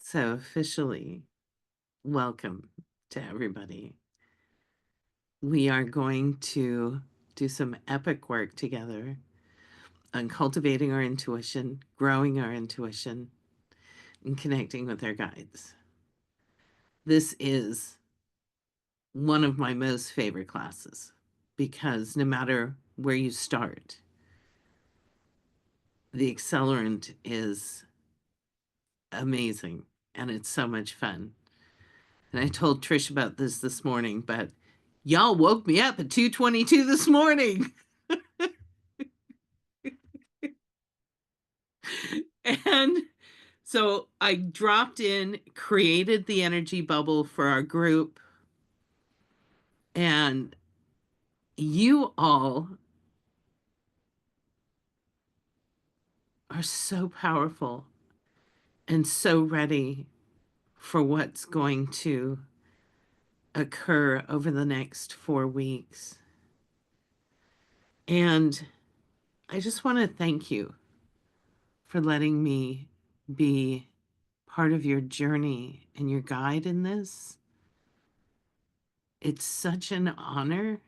So officially, welcome to everybody. We are going to do some epic work together on cultivating our intuition, growing our intuition, and connecting with our guides. This is one of my most favorite classes because no matter where you start, the accelerant is amazing and it's so much fun. And I told Trish about this morning, but y'all woke me up at 2:22 this morning. And so I dropped in, created the energy bubble for our group, and you all are so powerful and so ready for what's going to occur over the next 4 weeks. And I just want to thank you for letting me be part of your journey and your guide in this. It's such an honor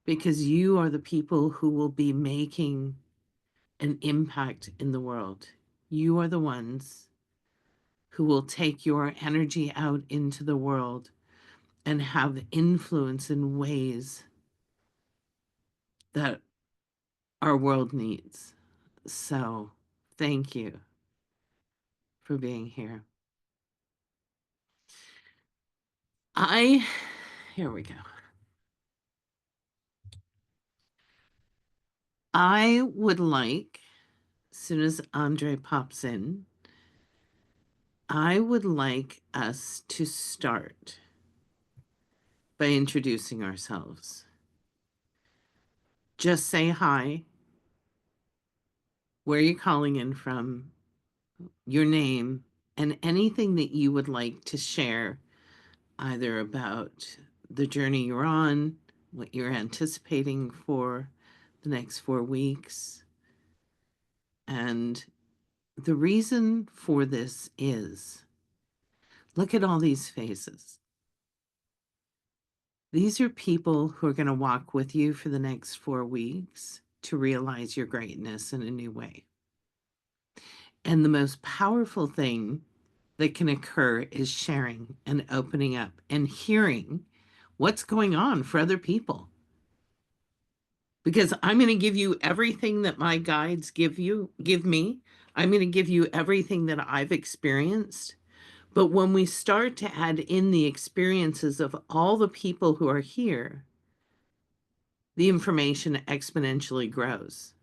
because you are the people who will be making an impact in the world. You are the ones who will take your energy out into the world and have influence in ways that our world needs. So thank you for being here. Here we go. I would like, as soon as Andre pops in, I would like us to start by introducing ourselves. Just say hi, where you're calling in from, your name, and anything that you would like to share, either about the journey you're on, what you're anticipating for the next 4 weeks. And the reason for this is, look at all these faces. These are people who are going to walk with you for the next 4 weeks to realize your greatness in a new way. And the most powerful thing that can occur is sharing and opening up and hearing what's going on for other people. Because I'm going to give you everything that my guides give me. I'm going to give you everything that I've experienced. But when we start to add in the experiences of all the people who are here, the information exponentially grows.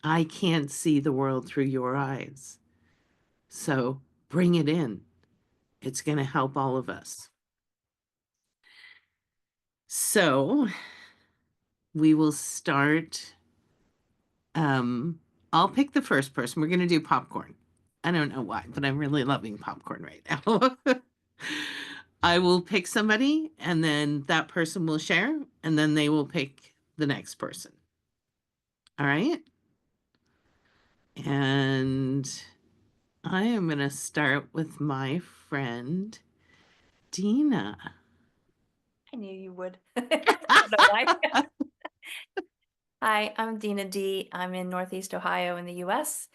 I can't see the world through your eyes. So bring it in. It's going to help all of us. So we will start. I'll pick the first person. We're going to do popcorn. I don't know why, but I'm really loving popcorn right now. I will pick somebody, and then that person will share, and then they will pick the next person. All right? And I am going to start with my friend, Dina. I knew you would. I don't know why. Hi, I'm Dina D. I'm in Northeast Ohio in the US,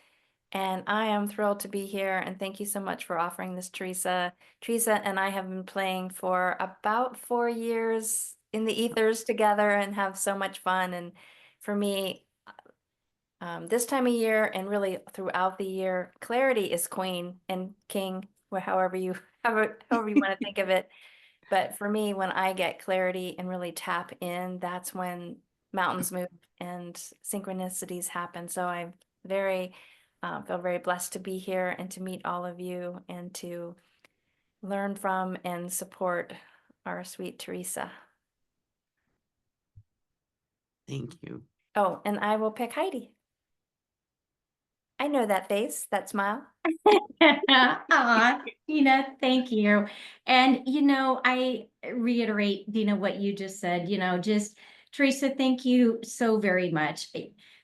and I am thrilled to be here. And thank you so much for offering this, Teresa. Teresa and I have been playing for about 4 years in the ethers together and have so much fun. And for me, this time of year and really throughout the year, clarity is queen and king, however you want to think of it. But for me, when I get clarity and really tap in, that's when mountains move and synchronicities happen. So I'm feel very blessed to be here and to meet all of you and to learn from and support our sweet Teresa. Thank you. Oh, and I will pick Heidi. I know that face, that smile. Aw, Dina, thank you. And, I reiterate, Dina, what you just said, just Teresa, thank you so very much.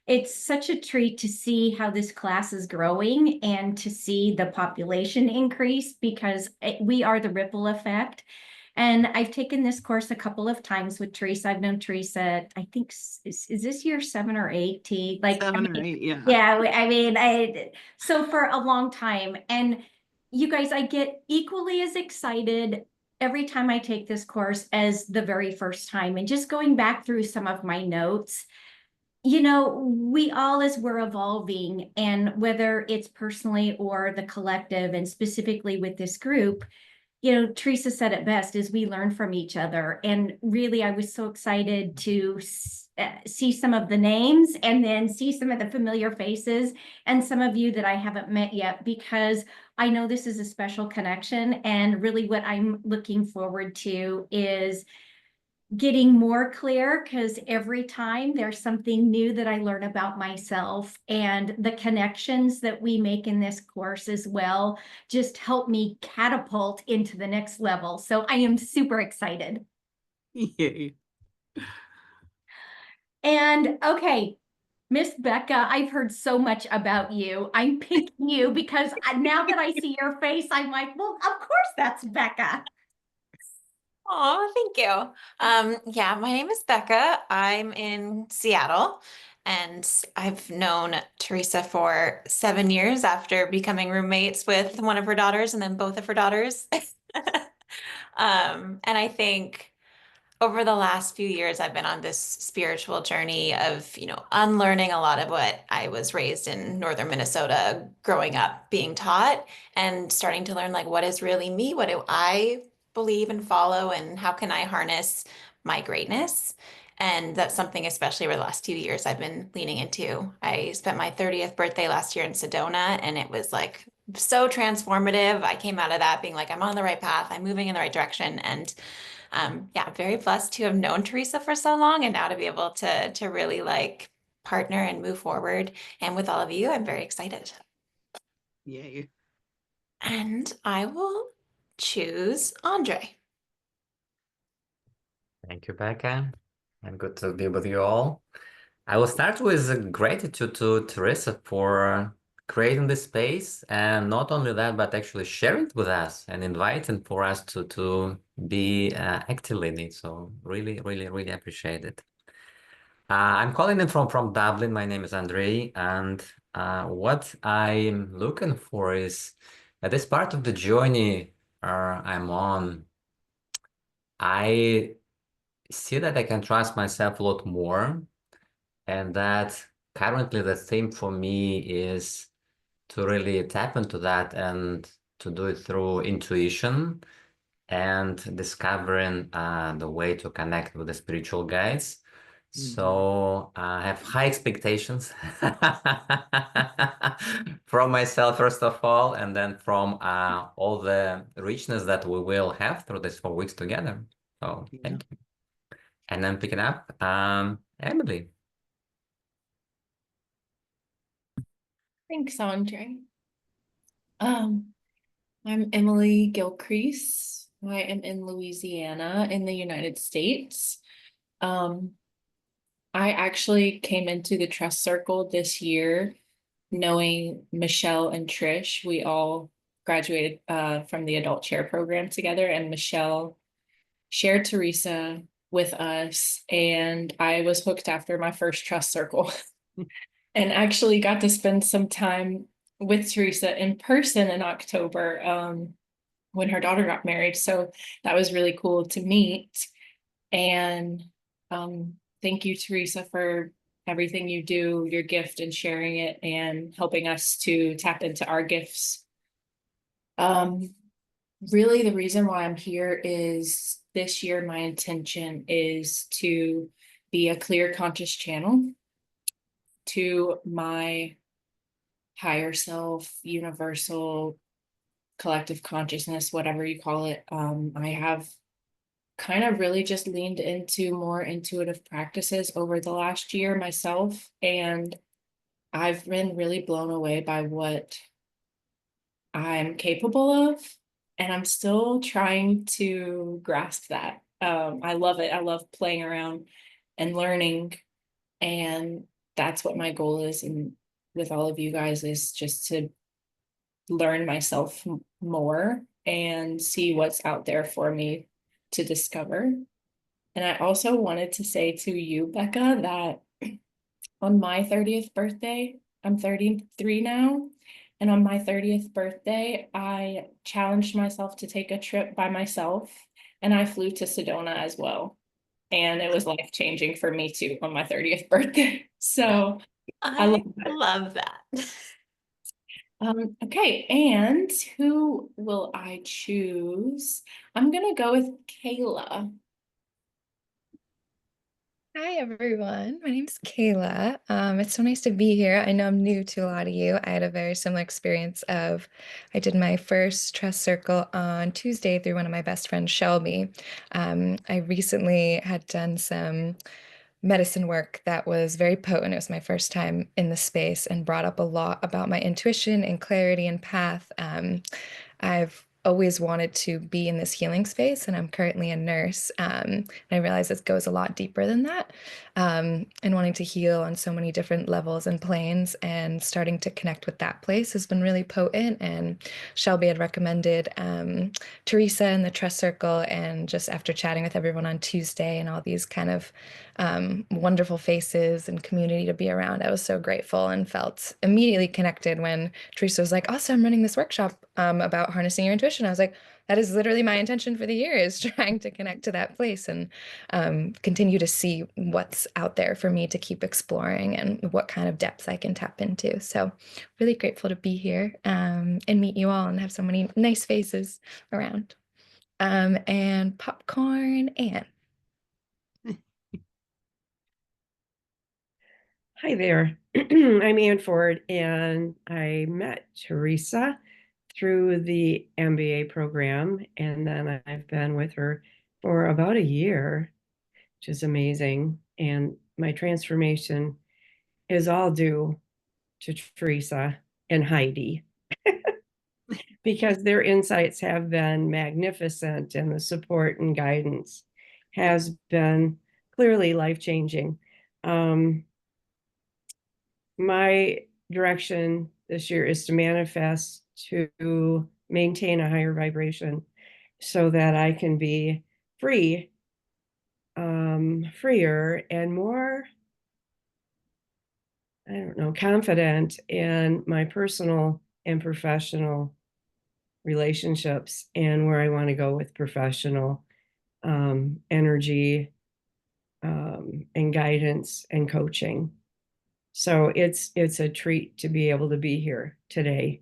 it's such a treat to see how this class is growing and to see the population increase because we are the ripple effect. And I've taken this course a couple of times with Teresa. I've known Teresa, I think, is this year 7 or 8, T? Like, 7 or 8, yeah. yeah, so for a long time. And you guys, I get equally as excited every time I take this course as the very first time. And just going back through some of my notes, we all, as we're evolving, and whether it's personally or the collective, and specifically with this group, Teresa said it best, is we learn from each other. And really, I was so excited to see some of the names and then see some of the familiar faces and some of you that I haven't met yet, because I know this is a special connection. And really what I'm looking forward to is getting more clear, because every time there's something new that I learn about myself, and the connections that we make in this course as well just help me catapult into the next level. So I am super excited. Yay. And okay, Miss Becca, I've heard so much about you. I'm picking you because now that I see your face, I'm like, well, of course that's Becca. Oh, thank you. Yeah, my name is Becca. I'm in Seattle, and I've known Teresa for 7 years after becoming roommates with one of her daughters and then both of her daughters. And I think over the last few years, I've been on this spiritual journey of, unlearning a lot of what I was raised in northern Minnesota growing up being taught, and starting to learn, like, what is really me? What do I believe and follow, and how can I harness my greatness? And that's something, especially over the last few years, I've been leaning into. I spent my 30th birthday last year in Sedona, and it was like so transformative. I came out of that being like, I'm on the right path, I'm moving in the right direction. And yeah, very blessed to have known Teresa for so long, and now to be able to really like partner and move forward. And with all of you, I'm very excited. Yay. And I will choose Andre. Thank you, Becca. And good to be with you all. I will start with gratitude to Teresa for creating this space, and not only that, but actually sharing it with us and inviting for us to be active in it. So really, really, really appreciate it. I'm calling in from Dublin. My name is Andre, and what I'm looking for is at this part of the journey I'm on, I see that I can trust myself a lot more, and that currently the theme for me is to really tap into that and to do it through intuition and discovering the way to connect with the spiritual guides. So I have high expectations from myself, first of all, and then from all the richness that we will have through these 4 weeks together. So thank you. And then picking up, Emily. Thanks, Andre. I'm Emily Gilcrease. I am in Louisiana in the United States. I actually came into the Trust Circle this year knowing Michelle and Trish. We all graduated from the Adult Chair program together, and Michelle shared Teresa with us, and I was hooked after my first Trust Circle. And actually got to spend some time with Teresa in person in October when her daughter got married. So that was really cool to meet. And thank you, Teresa, for everything you do, your gift, and sharing it and helping us to tap into our gifts. Really, the reason why I'm here is this year, my intention is to be a clear, conscious channel to my higher self, universal, collective consciousness, whatever you call it. I have kind of really just leaned into more intuitive practices over the last year myself, and I've been really blown away by what I'm capable of, and I'm still trying to grasp that. I love it. I love playing around and learning, and that's what my goal is, and with all of you guys, is just to learn myself more and see what's out there for me to discover. And I also wanted to say to you, Becca, that on my 30th birthday, I'm 33 now, and on my 30th birthday, I challenged myself to take a trip by myself, and I flew to Sedona as well. And it was life-changing for me too on my 30th birthday. So I love I love that. Okay, and who will I choose? I'm gonna go with Kayla. Hi everyone, my name's Kayla. It's so nice to be here. I know I'm new to a lot of you. I had a very similar experience of I did my first trust circle on Tuesday through one of my best friends, Shelby. I recently had done some medicine work that was very potent. It was my first time in the space and brought up a lot about my intuition and clarity and path. I've always wanted to be in this healing space, and I'm currently a nurse. And I realize this goes a lot deeper than that. And wanting to heal on so many different levels and planes, and starting to connect with that place has been really potent. And Shelby had recommended Teresa and the Trust Circle, and just after chatting with everyone on Tuesday and all these kind of wonderful faces and community to be around, I was so grateful and felt immediately connected when Teresa was like, "Also, I'm running this workshop about harnessing your intuition." I was like, that is literally my intention for the year, is trying to connect to that place and continue to see what's out there for me to keep exploring and what kind of depths I can tap into. So really grateful to be here and meet you all and have so many nice faces around. And popcorn and Hi there. I'm Ann Ford, and I met Teresa through the MBA program, and then I've been with her for about a year, which is amazing. And my transformation is all due to Teresa and Heidi because their insights have been magnificent, and the support and guidance has been clearly life-changing. My direction this year is to manifest to maintain a higher vibration so that I can be free, freer and more, I don't know, confident in my personal and professional relationships and where I want to go with professional energy and guidance and coaching. So it's a treat to be able to be here today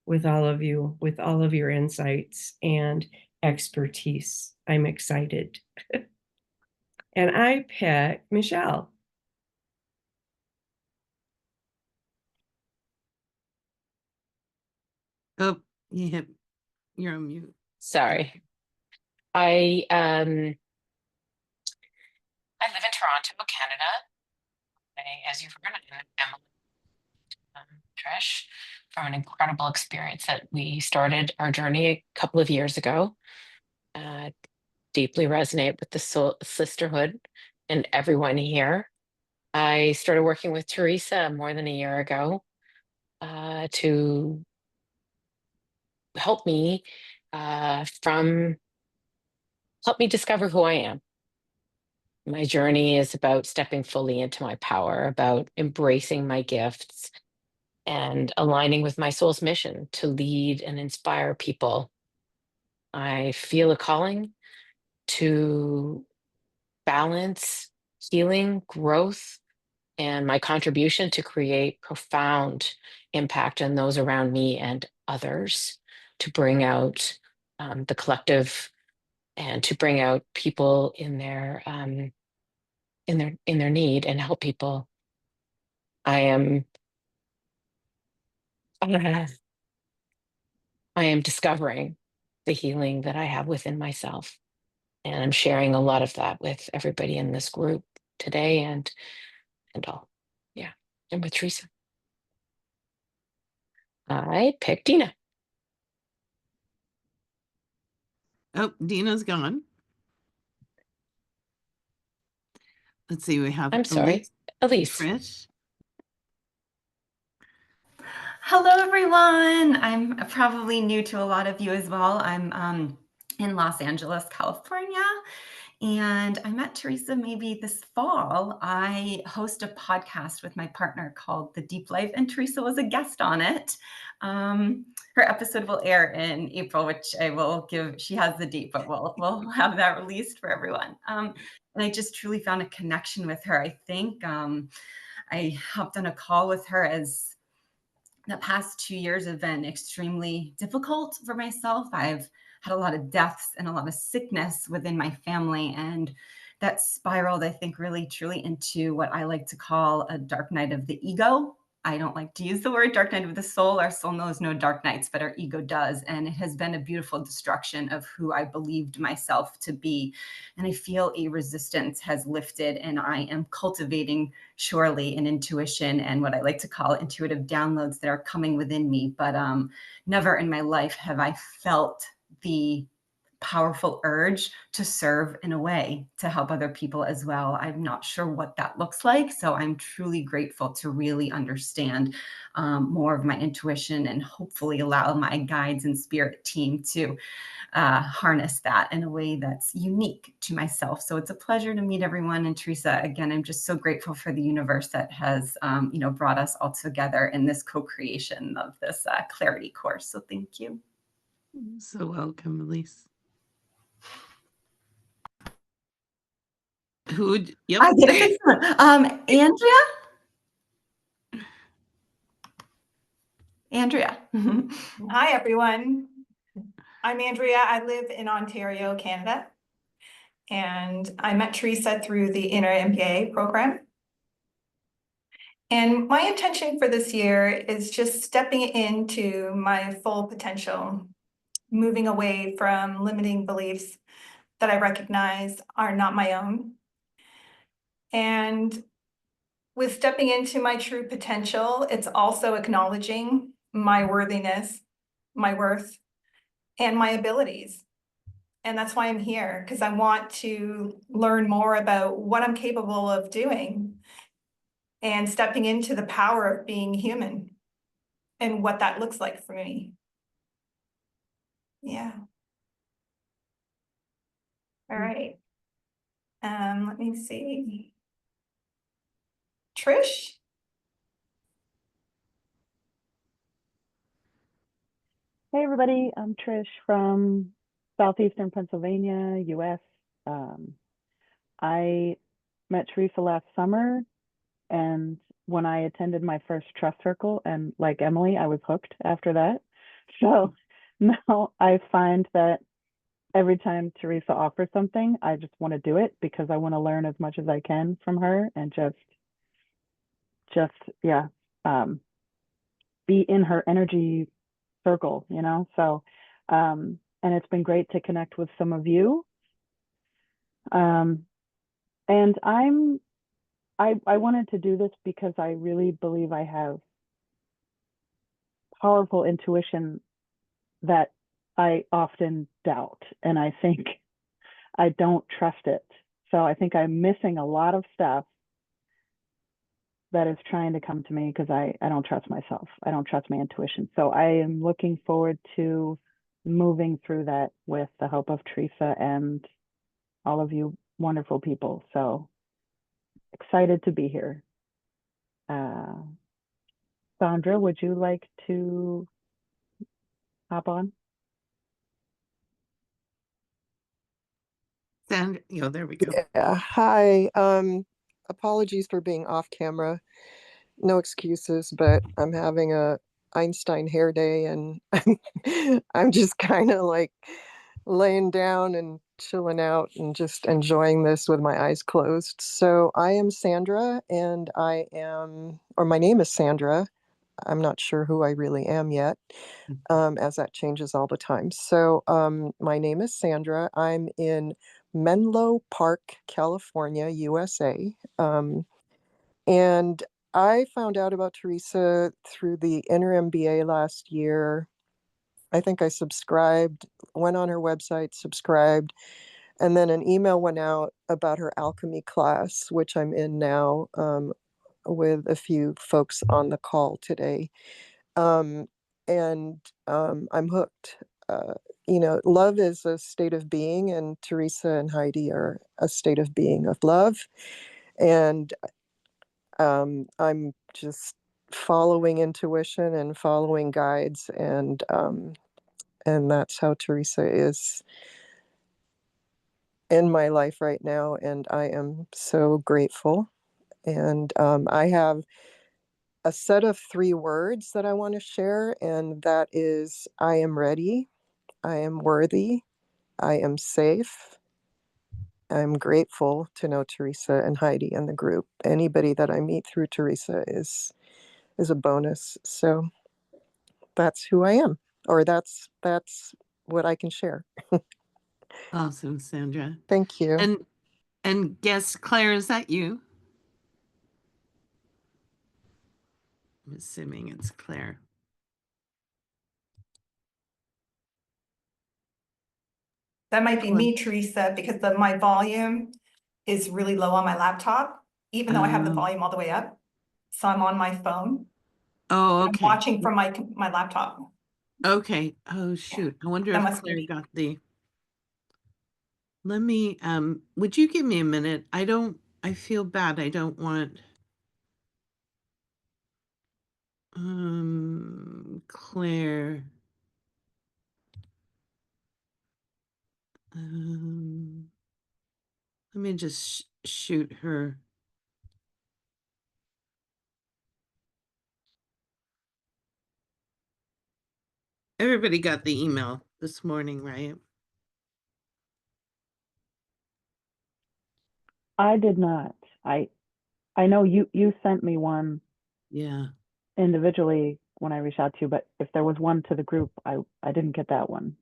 with all of you, with all of your insights and expertise. I'm excited. And I picked Michelle. Oh, you're on mute. Sorry. I live in Toronto, Canada. As you've heard, I'm Emily Trish, from an incredible experience that we started our journey a couple of years ago. Deeply resonate with the soul sisterhood and everyone here. I started working with Teresa more than a year ago to help me help me discover who I am. My journey is about stepping fully into my power, about embracing my gifts and aligning with my soul's mission to lead and inspire people. I feel a calling to balance healing, growth, and my contribution to create profound impact on those around me and others, to bring out the collective and to bring out people in their need and help people. I am I am discovering the healing that I have within myself, and I'm sharing a lot of that with everybody in this group today, and all. Yeah, and with Teresa. I picked Dina. Oh, Dina's gone. Let's see, we have I'm sorry, Elise, Elise. Trish, Hello, everyone. I'm probably new to a lot of you as well. I'm in Los Angeles, California, and I met Teresa maybe this fall. I host a podcast with my partner called The Deep Life, and Teresa was a guest on it. Her episode will air in April, which I will give. She has the date, but we'll have that released for everyone. And I just truly found a connection with her. I think I hopped on a call with her as the past 2 years have been extremely difficult for myself. I've had a lot of deaths and a lot of sickness within my family. And that spiraled, I think, really truly into what I like to call a dark night of the ego. I don't like to use the word dark night of the soul. Our soul knows no dark nights, but our ego does. And it has been a beautiful destruction of who I believed myself to be. And I feel a resistance has lifted, and I am cultivating surely an intuition and what I like to call intuitive downloads that are coming within me. But never in my life have I felt the powerful urge to serve in a way to help other people as well. I'm not sure what that looks like. So I'm truly grateful to really understand more of my intuition and hopefully allow my guides and spirit team to harness that in a way that's unique to myself. So it's a pleasure to meet everyone. And Teresa, again, I'm just so grateful for the universe that has, brought us all together in this co-creation of this clarity course. So thank you. So welcome, Elise. Yep. I did a fix one. Andrea. Hi, everyone. I'm Andrea. I live in Ontario, Canada. And I met Teresa through the Inner MBA program. And my intention for this year is just stepping into my full potential, moving away from limiting beliefs that I recognize are not my own. And with stepping into my true potential, it's also acknowledging my worthiness, my worth, and my abilities. And that's why I'm here, because I want to learn more about what I'm capable of doing and stepping into the power of being human and what that looks like for me. Yeah. All right. Let me see. Trish? Hey everybody, I'm Trish from southeastern Pennsylvania, US. I met Teresa last summer, and when I attended my first trust circle, and like Emily, I was hooked after that. So now I find that every time Teresa offers something, I just want to do it because I want to learn as much as I can from her and just be in her energy circle, so and it's been great to connect with some of you, and I wanted to do this because I really believe I have powerful intuition that I often doubt, and I think I don't trust it. So I think I'm missing a lot of stuff that is trying to come to me because I don't trust myself. I don't trust my intuition. So I am looking forward to moving through that with the help of Teresa and all of you wonderful people. So excited to be here. Sandra, would you like to hop on? Sandra, there we go. Yeah. Hi. Apologies for being off camera. No excuses, but I'm having a Einstein hair day, and I'm just kind of like laying down and chilling out and just enjoying this with my eyes closed. So I am Sandra, and my name is Sandra. I'm not sure who I really am yet, as that changes all the time. So my name is Sandra. I'm in Menlo Park, California, USA. And I found out about Teresa through the Inner MBA last year. I think I subscribed, went on her website, subscribed, and then an email went out about her alchemy class, which I'm in now, with a few folks on the call today. I'm hooked. Love is a state of being, and Teresa and Heidi are a state of being of love. And I'm just following intuition and following guides, and that's how Teresa is in my life right now, and I am so grateful. And I have a set of 3 words that I want to share, and that is: I am ready, I am worthy, I am safe. I'm grateful to know Teresa and Heidi and the group. Anybody that I meet through Teresa is a bonus. So that's who I am, or that's what I can share. Awesome, Sandra. Thank you. And guest Claire, is that you? I'm assuming it's Claire. That might be Hello. me, Teresa, because my volume is really low on my laptop, even though I have the volume all the way up. So I'm on my phone. Oh, I'm okay. watching from my laptop. Okay. Oh, shoot. I wonder That if must be Claire me. got the. Let me, would you give me a minute? I feel bad. I don't want, Claire. Let me just shoot her. Everybody got the email this morning, right? I did not. I know you sent me one Yeah. individually when I reached out to you, but if there was one to the group, I didn't get that one.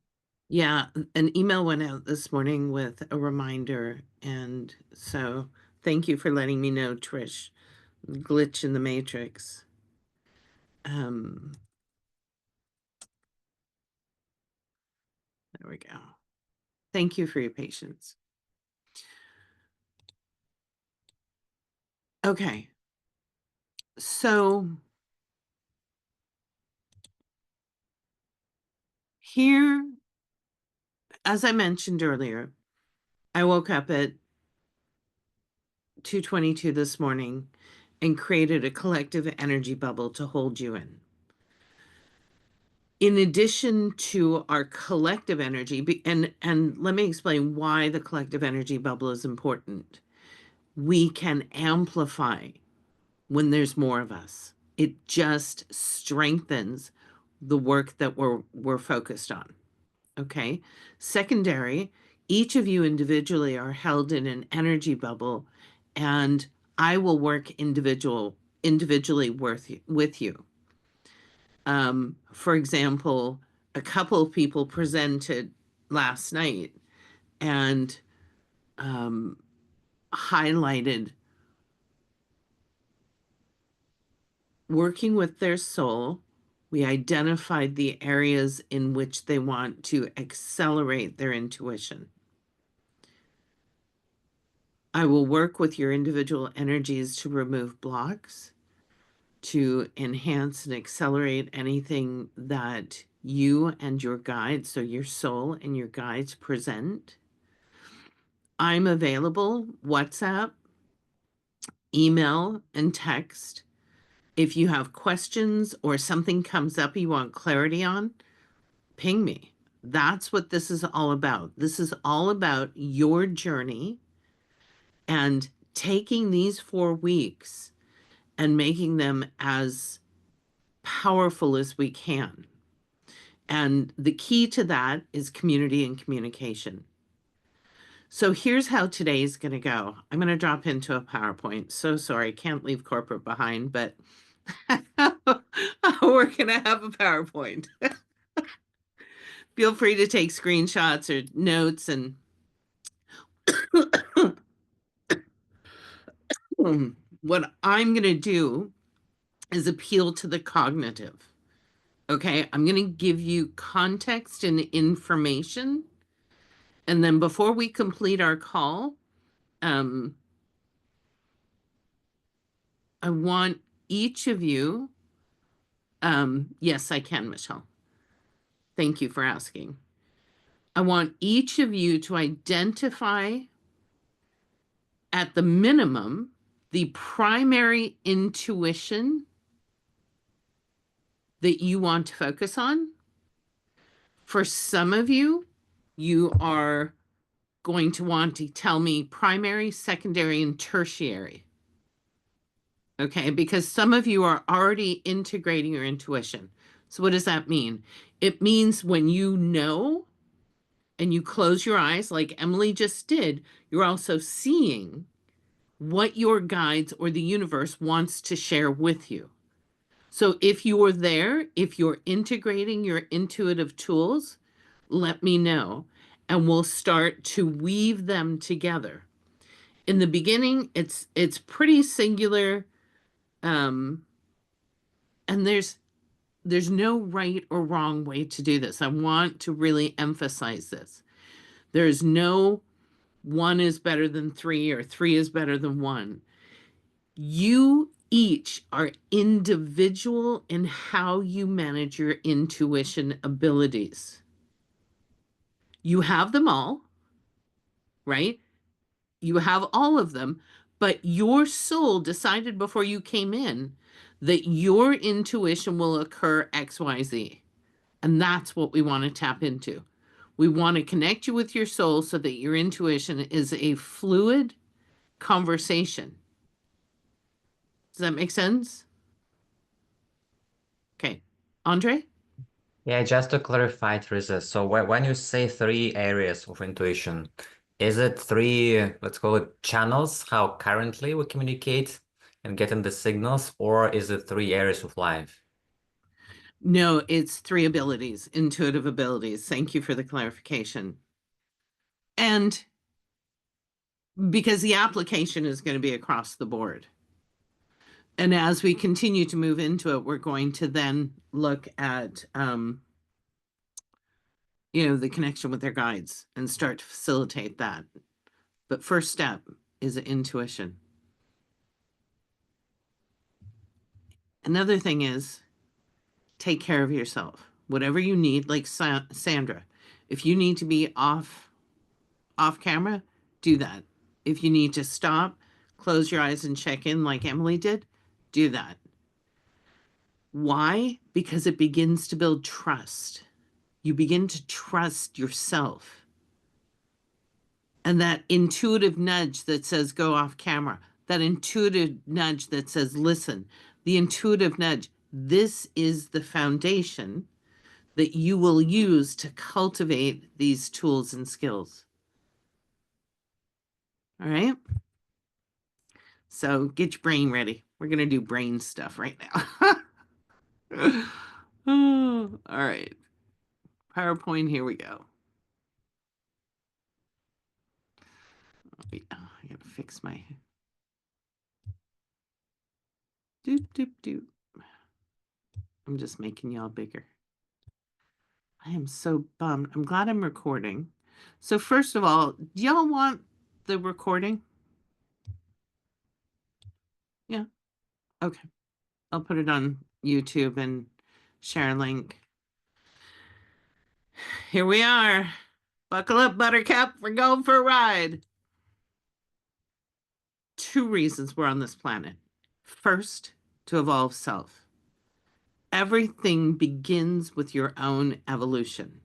Yeah, an email went out this morning with a reminder, and so thank you for letting me know, Trish. Glitch in the matrix. There we go. Thank you for your patience. Okay. So here, as I mentioned earlier, I woke up at 2:22 this morning and created a collective energy bubble to hold you in. In addition to our collective energy, and let me explain why the collective energy bubble is important. We can amplify when there's more of us. It just strengthens the work that we're focused on. Okay. Secondary, each of you individually are held in an energy bubble, and I will work individually with you. For example, a couple of people presented last night and highlighted working with their soul. We identified the areas in which they want to accelerate their intuition. I will work with your individual energies to remove blocks, to enhance and accelerate anything that you and your guides, so your soul and your guides, present. I'm available, WhatsApp, email, and text. If you have questions or something comes up you want clarity on, ping me. That's what this is all about. This is all about your journey and taking these 4 weeks and making them as powerful as we can. And the key to that is community and communication. So here's how today's going to go. I'm going to drop into a PowerPoint. So sorry, can't leave corporate behind, but we're going to have a PowerPoint. Feel free to take screenshots or notes. And what I'm going to do is appeal to the cognitive. Okay, I'm going to give you context and information. And then before we complete our call, I want each of you Yes, I can, Michelle. Thank you for asking. I want each of you to identify, at the minimum, the primary intuition that you want to focus on. For some of you, you are going to want to tell me primary, secondary, and tertiary. Okay, because some of you are already integrating your intuition. So what does that mean? It means when you know and you close your eyes, like Emily just did, you're also seeing what your guides or the universe wants to share with you. So if you are there, if you're integrating your intuitive tools, let me know, and we'll start to weave them together. In the beginning, it's pretty singular, and there's no right or wrong way to do this. I want to really emphasize this. There's no one is better than three or three is better than one. You each are individual in how you manage your intuition abilities. You have them all, right? You have all of them, but your soul decided before you came in that your intuition will occur XYZ. And that's what we want to tap into. We want to connect you with your soul so that your intuition is a fluid conversation. Does that make sense? Okay. Andre? Yeah, just to clarify, Teresa, so when you say 3 areas of intuition, is it 3, let's call it channels, how currently we communicate and getting the signals, or is it 3 areas of life? No, it's 3 abilities, intuitive abilities. Thank you for the clarification. And because the application is going to be across the board. And as we continue to move into it, we're going to then look at, the connection with their guides and start to facilitate that. But first step is intuition. Another thing is take care of yourself. Whatever you need, like Sandra, if you need to be off camera, do that. If you need to stop, close your eyes and check in like Emily did, do that. Why? Because it begins to build trust. You begin to trust yourself. And that intuitive nudge that says go off camera, that intuitive nudge that says listen, the intuitive nudge, this is the foundation that you will use to cultivate these tools and skills. All right? So get your brain ready. We're going to do brain stuff right now. Oh, all right. PowerPoint, here we go. I gotta fix my doop doop doop. I'm just making y'all bigger. I am so bummed. I'm glad I'm recording. So first of all, do y'all want the recording? Yeah. Okay. I'll put it on YouTube and share a link. Here we are. Buckle up, Buttercup. We're going for a ride. 2 reasons we're on this planet. First, to evolve self. Everything begins with your own evolution.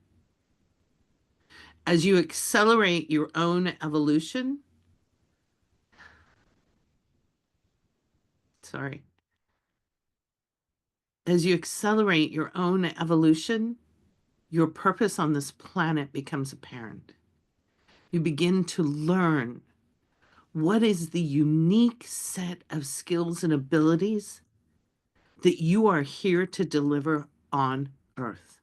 As you accelerate your own evolution, as you accelerate your own evolution, your purpose on this planet becomes apparent. You begin to learn what is the unique set of skills and abilities that you are here to deliver on Earth.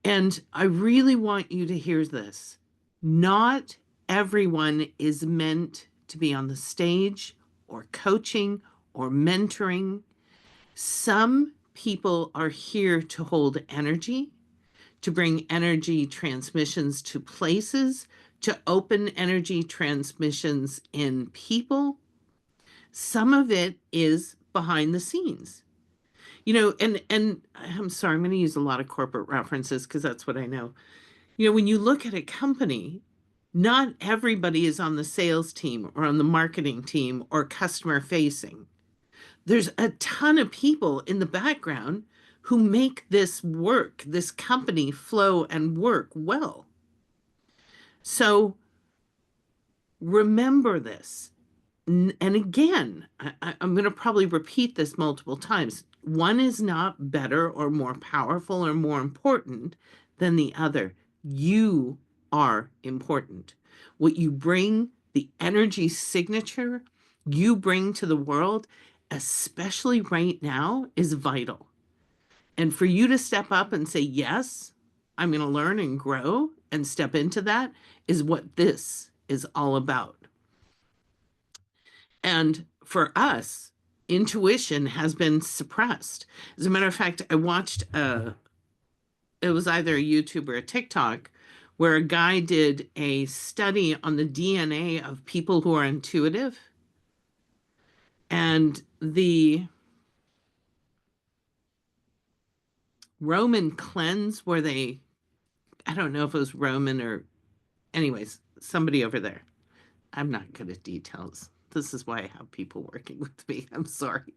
And I really want you to hear this. Not everyone is meant to be on the stage or coaching or mentoring. Some people are here to hold energy, to bring energy transmissions to places, to open energy transmissions in people. Some of it is behind the scenes. You know, and I'm sorry, I'm going to use a lot of corporate references because that's what I know. You know, when you look at a company, not everybody is on the sales team or on the marketing team or customer facing. There's a ton of people in the background who make this work, this company flow and work well. So remember this. And again, I'm going to probably repeat this multiple times. One is not better or more powerful or more important than the other. You are important. What you bring, the energy signature you bring to the world, especially right now, is vital. And for you to step up and say, yes, I'm going to learn and grow and step into that is what this is all about. And for us, intuition has been suppressed. As a matter of fact, I watched it was either a YouTube or a TikTok where a guy did a study on the DNA of people who are intuitive. And the Roman cleanse where they, I don't know if it was Roman or anyways, somebody over there. I'm not good at details. This is why I have people working with me. I'm sorry.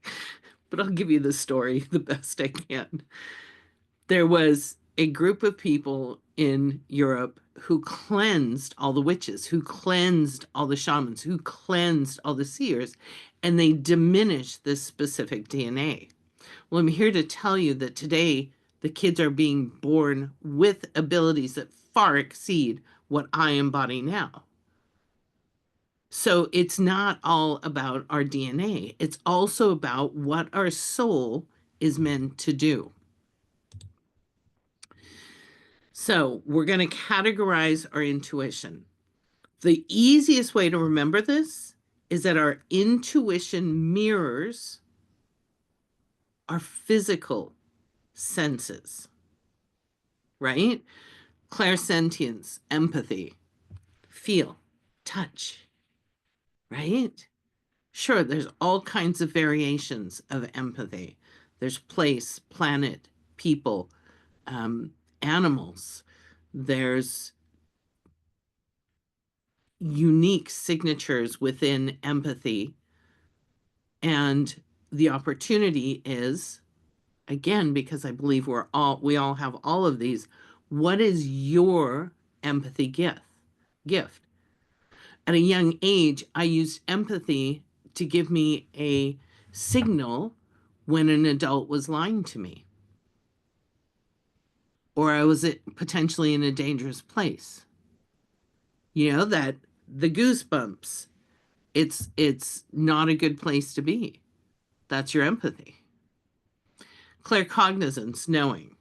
But I'll give you the story the best I can. There was a group of people in Europe who cleansed all the witches, who cleansed all the shamans, who cleansed all the seers, and they diminished this specific DNA. Well, I'm here to tell you that today the kids are being born with abilities that far exceed what I embody now. So it's not all about our DNA. It's also about what our soul is meant to do. So we're going to categorize our intuition. The easiest way to remember this is that our intuition mirrors our physical senses, right? Clairsentience, empathy, feel, touch, right? Sure, there's all kinds of variations of empathy. There's place, planet, people, animals. There's unique signatures within empathy. And the opportunity is, again, because I believe we all have all of these, what is your empathy gift? At a young age, I used empathy to give me a signal when an adult was lying to me, or I was potentially in a dangerous place. You know, that the goosebumps, it's not a good place to be. That's your empathy. Claircognizance, knowing.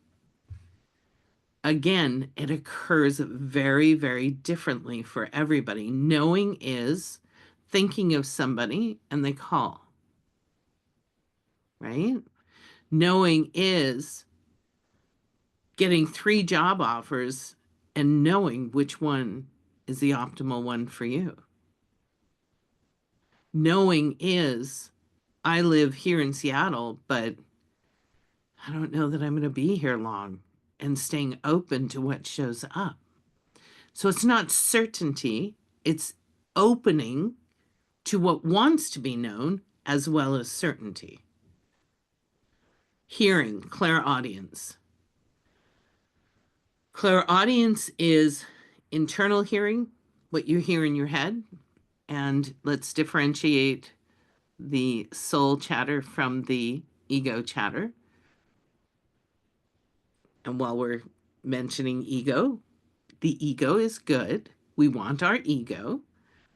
Again, it occurs very, very differently for everybody. Knowing is thinking of somebody and they call, right? Knowing is getting 3 job offers and knowing which one is the optimal one for you. Knowing is, I live here in Seattle, but I don't know that I'm going to be here long, and staying open to what shows up. So it's not certainty, it's opening to what wants to be known as well as certainty. Hearing, clairaudience. Clairaudience is internal hearing, what you hear in your head, and let's differentiate the soul chatter from the ego chatter. And while we're mentioning ego, the ego is good. We want our ego.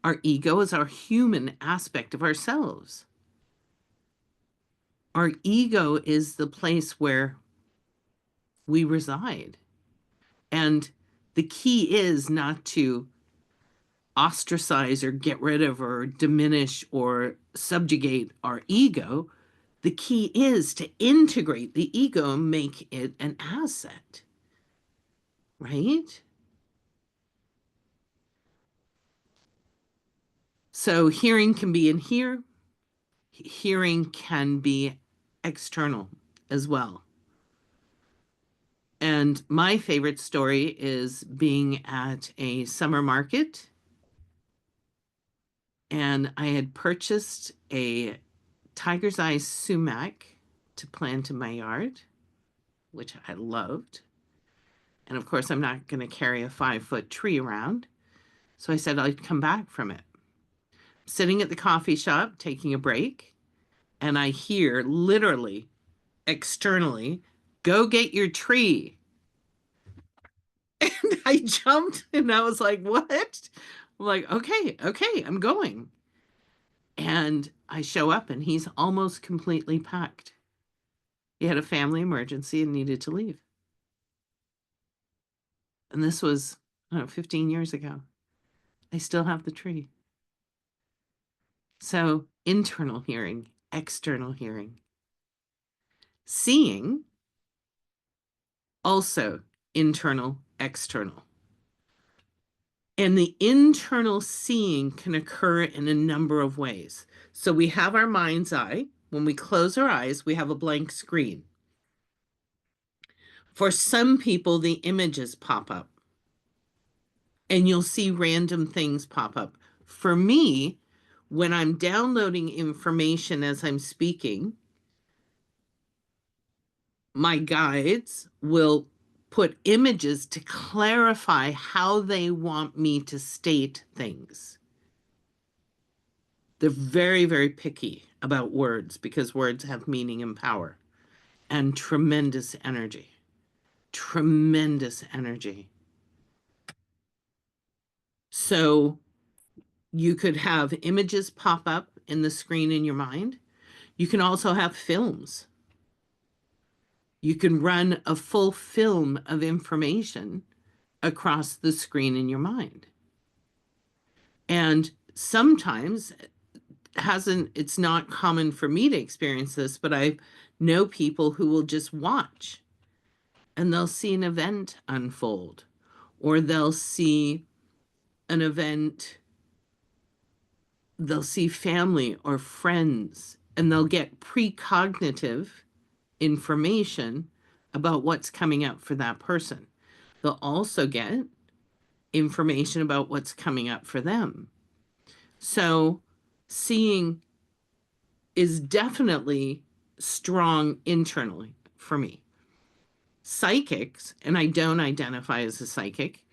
Our ego is our human aspect of ourselves. Our ego is the place where we reside. And the key is not to ostracize or get rid of or diminish or subjugate our ego. The key is to integrate the ego and make it an asset, right? So hearing can be in here. hearing can be external as well. And my favorite story is being at a summer market, and I had purchased a tiger's eye sumac to plant in my yard, which I loved. And of course, I'm not going to carry a 5-foot tree around. So I said I'd come back from it. Sitting at the coffee shop, taking a break, and I hear literally, externally, "Go get your tree." And I jumped and I was like, "What?" I'm like, okay, I'm going. And I show up and he's almost completely packed. He had a family emergency and needed to leave. And this was, I don't know, 15 years ago. I still have the tree. So internal hearing, external hearing. Seeing, also internal, external. And the internal seeing can occur in a number of ways. So we have our mind's eye. When we close our eyes, we have a blank screen. For some people, the images pop up and you'll see random things pop up. For me, when I'm downloading information as I'm speaking, my guides will put images to clarify how they want me to state things. They're very, very picky about words because words have meaning and power and tremendous energy. Tremendous energy. So you could have images pop up in the screen in your mind. You can also have films. You can run a full film of information across the screen in your mind. And sometimes it's not common for me to experience this, but I know people who will just watch and they'll see an event unfold, or they'll see an event, they'll see family or friends, and they'll get precognitive information about what's coming up for that person. They'll also get information about what's coming up for them. So seeing is definitely strong internally for me. Psychics, and I don't identify as a psychic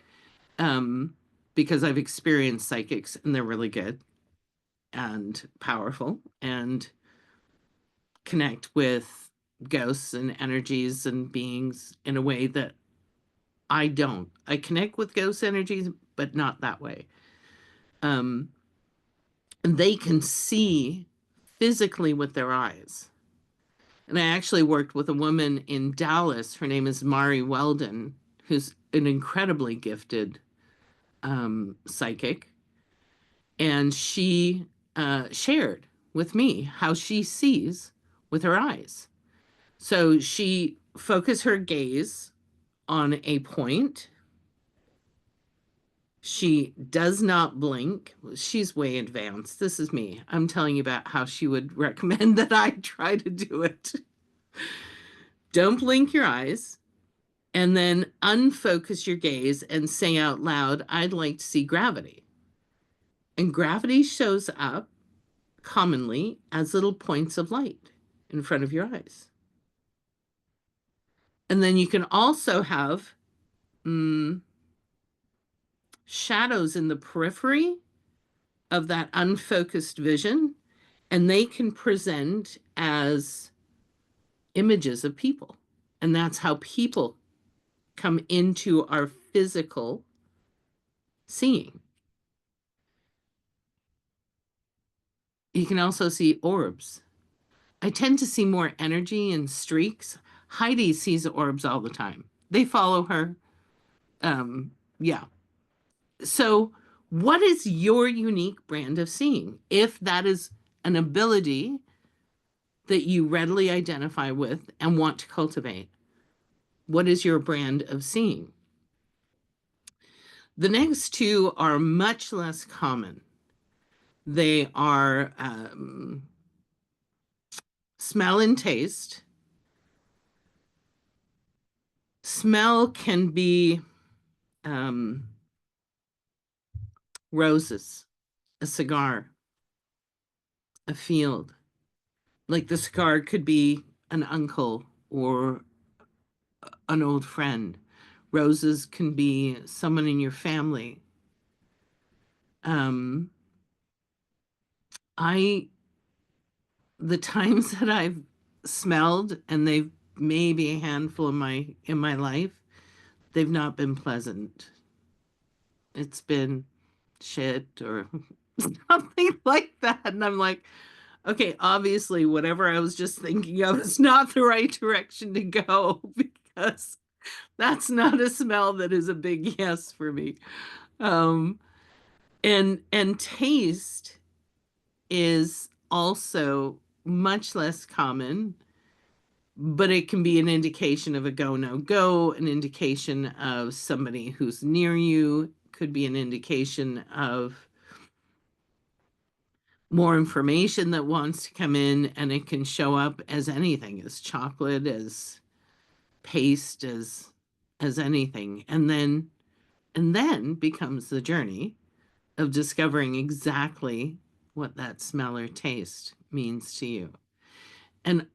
because I've experienced psychics and they're really good and powerful and connect with ghosts and energies and beings in a way that I don't. I connect with ghost energies, but not that way. And they can see physically with their eyes. And I actually worked with a woman in Dallas. Her name is Mari Weldon, who's an incredibly gifted psychic. And she shared with me how she sees with her eyes. So she focused her gaze on a point. She does not blink. She's way advanced. This is me. I'm telling you about how she would recommend that I try to do it. Don't blink your eyes, and then unfocus your gaze and say out loud, "I'd like to see gravity." And gravity shows up commonly as little points of light in front of your eyes. And then you can also have shadows in the periphery of that unfocused vision, and they can present as images of people. And that's how people come into our physical seeing. You can also see orbs. I tend to see more energy and streaks. Heidi sees orbs all the time. They follow her. Yeah. So what is your unique brand of seeing? If that is an ability that you readily identify with and want to cultivate, what is your brand of seeing? The next two are much less common. They are smell and taste. Smell can be roses, a cigar, a field. Like the cigar could be an uncle or an old friend. Roses can be someone in your family. The times that I've smelled, and they've maybe a handful in my life, they've not been pleasant. It's been shit or something like that. And I'm like, okay, obviously whatever I was just thinking of is not the right direction to go, because that's not a smell that is a big yes for me. And taste is also much less common, but it can be an indication of a go, no go, an indication of somebody who's near you, could be an indication of more information that wants to come in, and it can show up as anything, as chocolate, as paste, as anything. And then becomes the journey of discovering exactly what that smell or taste means to you. And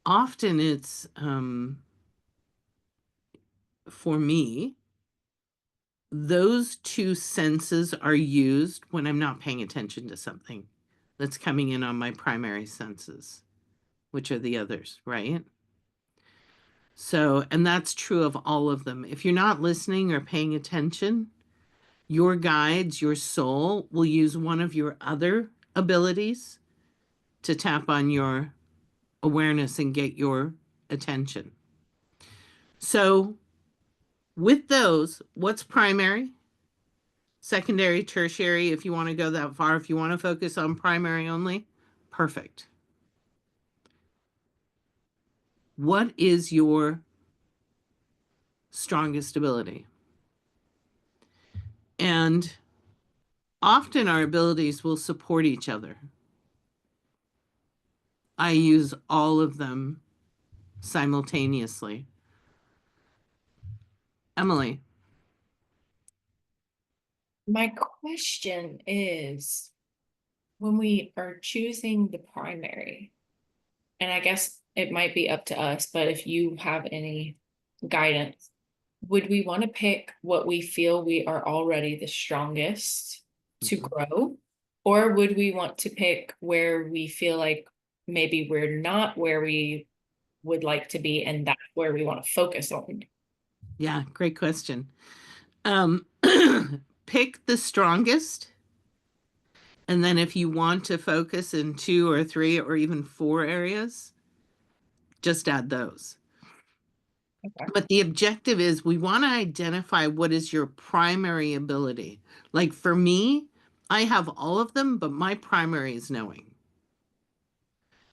often it's for me, those two senses are used when I'm not paying attention to something that's coming in on my primary senses, which are the others, right? So, and that's true of all of them. If you're not listening or paying attention, your guides, your soul will use one of your other abilities to tap on your awareness and get your attention. So, with those, what's primary? Secondary, tertiary, if you want to go that far, if you want to focus on primary only, perfect. What is your strongest ability? And often our abilities will support each other. I use all of them simultaneously. Emily. My question is, when we are choosing the primary, and I guess it might be up to us, but if you have any guidance, would we want to pick what we feel we are already the strongest to grow? Or would we want to pick where we feel like maybe we're not where we would like to be, and that's where we want to focus on? Yeah, great question. Pick the strongest. And then if you want to focus in 2 or 3 or even 4 areas, just add those. Okay. But the objective is we want to identify what is your primary ability. Like for me, I have all of them, but my primary is knowing.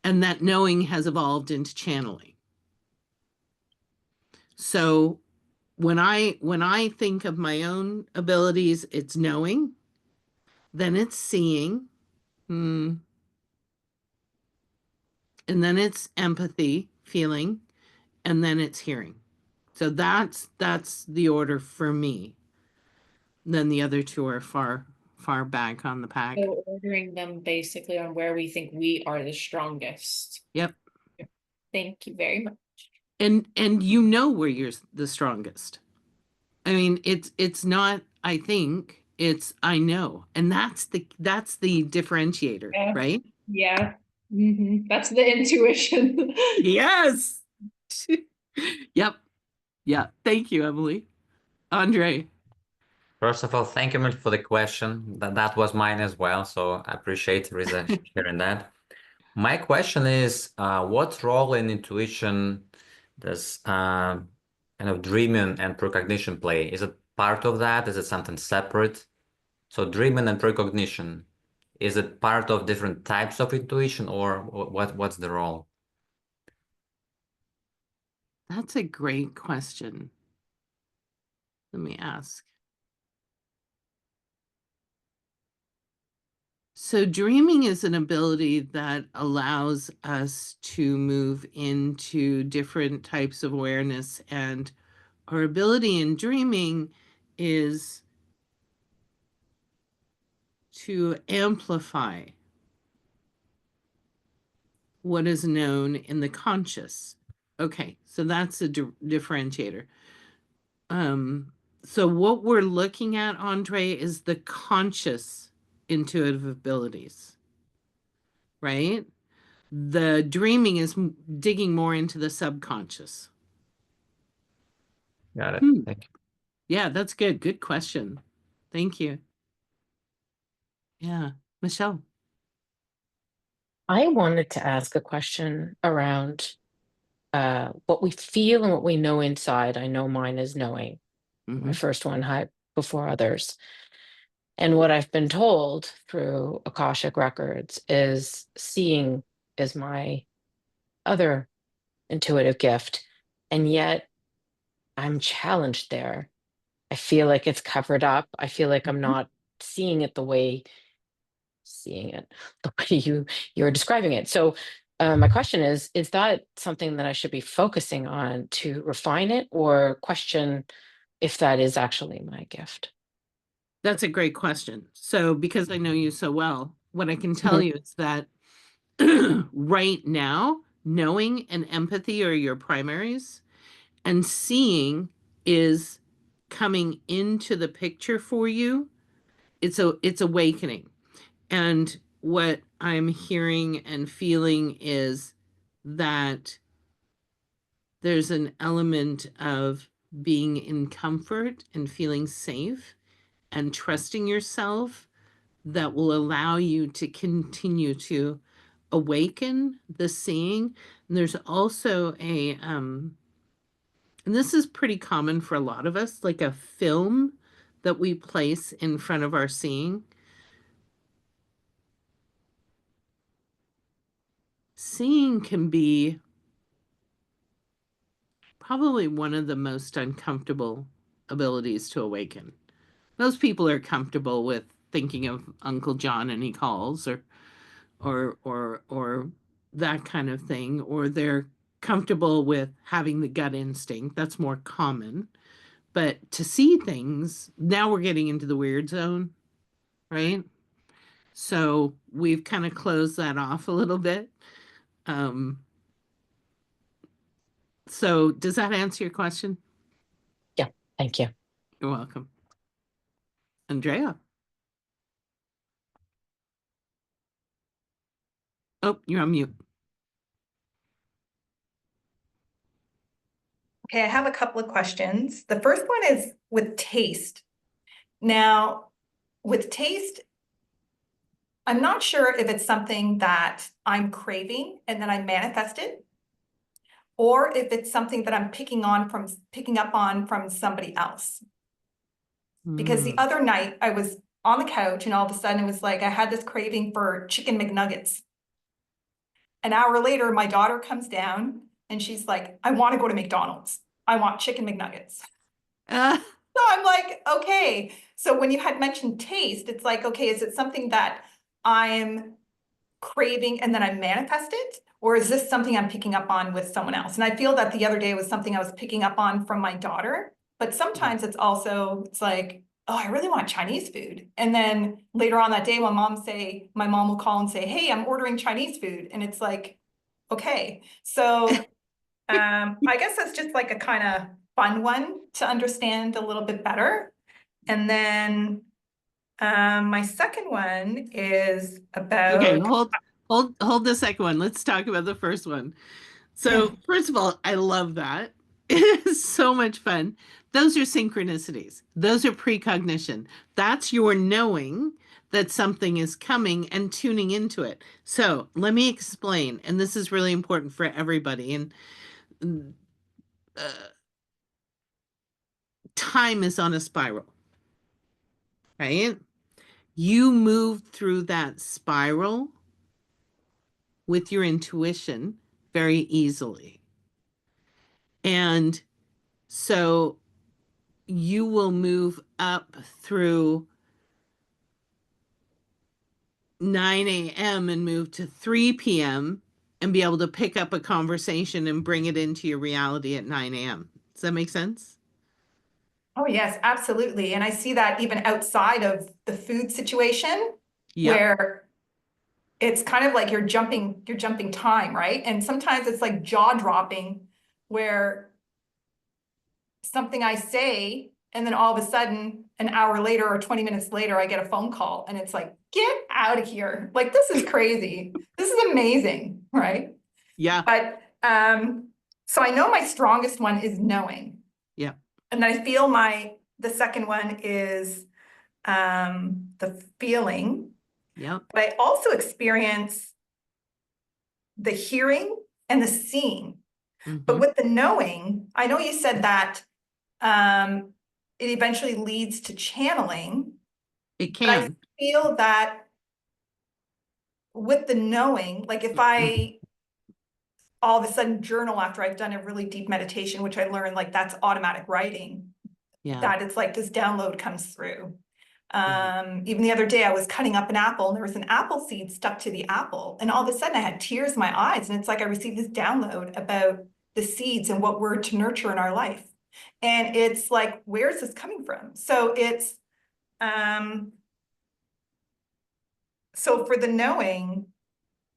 And that knowing has evolved into channeling. So when I think of my own abilities, it's knowing, then it's seeing, and then it's empathy, feeling, and then it's hearing. So that's the order for me. Then the other 2 are far back on the pack. So ordering them basically on where we think we are the strongest. Yep. Thank you very much. And you know where you're the strongest. I mean, it's not I think, it's I know. And that's the differentiator, Yeah. right? Yeah. That's the intuition. Yes. Yep. Yeah. Thank you, Emily. Andre. First of all, thank you, Emily, for the question. That was mine as well, so I appreciate Teresa sharing that. My question is, what role in intuition does kind of dreaming and precognition play? Is it part of that? Is it something separate? So dreaming and precognition, is it part of different types of intuition, or what's the role? That's a great question. Let me ask. So dreaming is an ability that allows us to move into different types of awareness, and our ability in dreaming is to amplify what is known in the conscious. Okay, so that's a differentiator. So what we're looking at, Andre, is the conscious intuitive abilities, right? The dreaming is digging more into the subconscious. Got it. Hmm. Thank you. Yeah, that's good. Good question. Thank you. Yeah, Michelle. I wanted to ask a question around what we feel and what we know inside. I know mine is knowing. My first one, high before others. And what I've been told through Akashic Records is seeing is my other intuitive gift. And yet I'm challenged there. I feel like it's covered up. I feel like I'm not seeing it the way you're describing it. So my question is that something that I should be focusing on to refine it, or question if that is actually my gift? That's a great question. So, because I know you so well, what I can tell you is that right now, knowing and empathy are your primaries, and seeing is coming into the picture for you. It's awakening. And what I'm hearing and feeling is that there's an element of being in comfort and feeling safe and trusting yourself that will allow you to continue to awaken the seeing. And there's also and this is pretty common for a lot of us, like a film that we place in front of our seeing. Seeing can be probably one of the most uncomfortable abilities to awaken. Most people are comfortable with thinking of Uncle John and he calls, or that kind of thing, or they're comfortable with having the gut instinct. That's more common. But to see things, now we're getting into the weird zone, right? So we've kind of closed that off a little bit. So does that answer your question? Yeah, thank you. You're welcome. Andrea. Oh, you're on mute. Okay, I have a couple of questions. The first one is with taste. Now, with taste, I'm not sure if it's something that I'm craving and then I manifest it, or if it's something that I'm picking up on from somebody else. Because the other night I was on the couch and all of a sudden it was like I had this craving for chicken McNuggets. An hour later, my daughter comes down and she's like, I want to go to McDonald's. I want chicken McNuggets. So I'm like, okay. So when you had mentioned taste, it's like, okay, is it something that I'm craving and then I manifest it? Or is this something I'm picking up on with someone else? And I feel that the other day was something I was picking up on from my daughter. But sometimes it's like, oh, I really want Chinese food. And then later on that day, my mom will call and say, hey, I'm ordering Chinese food. And it's like, okay. So I guess that's just like a kind of fun one to understand a little bit better. And then my second one is about. Okay, hold the second one. Let's talk about the first one. So first of all, I love that. It is so much fun. Those are synchronicities. Those are precognition. That's your knowing that something is coming and tuning into it. So let me explain, and this is really important for everybody. And time is on a spiral, right? You move through that spiral with your intuition very easily. And so you will move up through 9 a.m. and move to 3 p.m. and be able to pick up a conversation and bring it into your reality at 9 a.m. Does that make sense? Oh, yes, absolutely. And I see that even outside of the food situation Yep. where it's kind of like you're jumping time, right? And sometimes it's like jaw dropping where something I say, and then all of a sudden, an hour later or 20 minutes later, I get a phone call and it's like, get out of here. Like, this is crazy. This is amazing, right? Yeah. But so I know my strongest one is knowing. Yeah. And I feel the second one is the feeling. Yeah. But I also experience the hearing and the seeing. But with the knowing, I know you said that it eventually leads to channeling. It But I can. feel that with the knowing, like if I all of a sudden journal after I've done a really deep meditation, which I learned like that's automatic writing, Yeah. that it's like this download comes through. Even the other day I was cutting up an apple and there was an apple seed stuck to the apple. And all of a sudden I had tears in my eyes. And it's like I received this download about the seeds and what we're to nurture in our life. And it's like, where is this coming from? So it's, so for the knowing,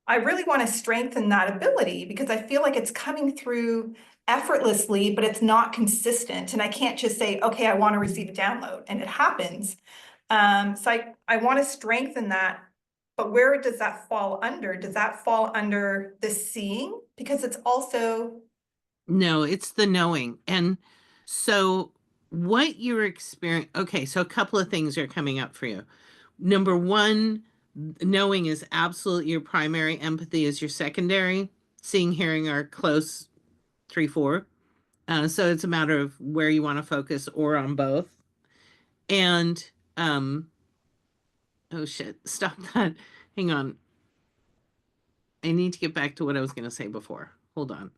I really want to strengthen that ability because I feel like it's coming through effortlessly, but it's not consistent. And I can't just say, okay, I want to receive a download and it happens. So I want to strengthen that, but where does that fall under? Does that fall under the seeing? Because it's also. No, it's the knowing. And so what you're experiencing, okay, so a couple of things are coming up for you. Number one, knowing is absolutely your primary, empathy is your secondary, seeing, hearing are close 3, 4. So it's a matter of where you want to focus or on both. And, oh shit, stop that. Hang on. I need to get back to what I was going to say before. Hold on.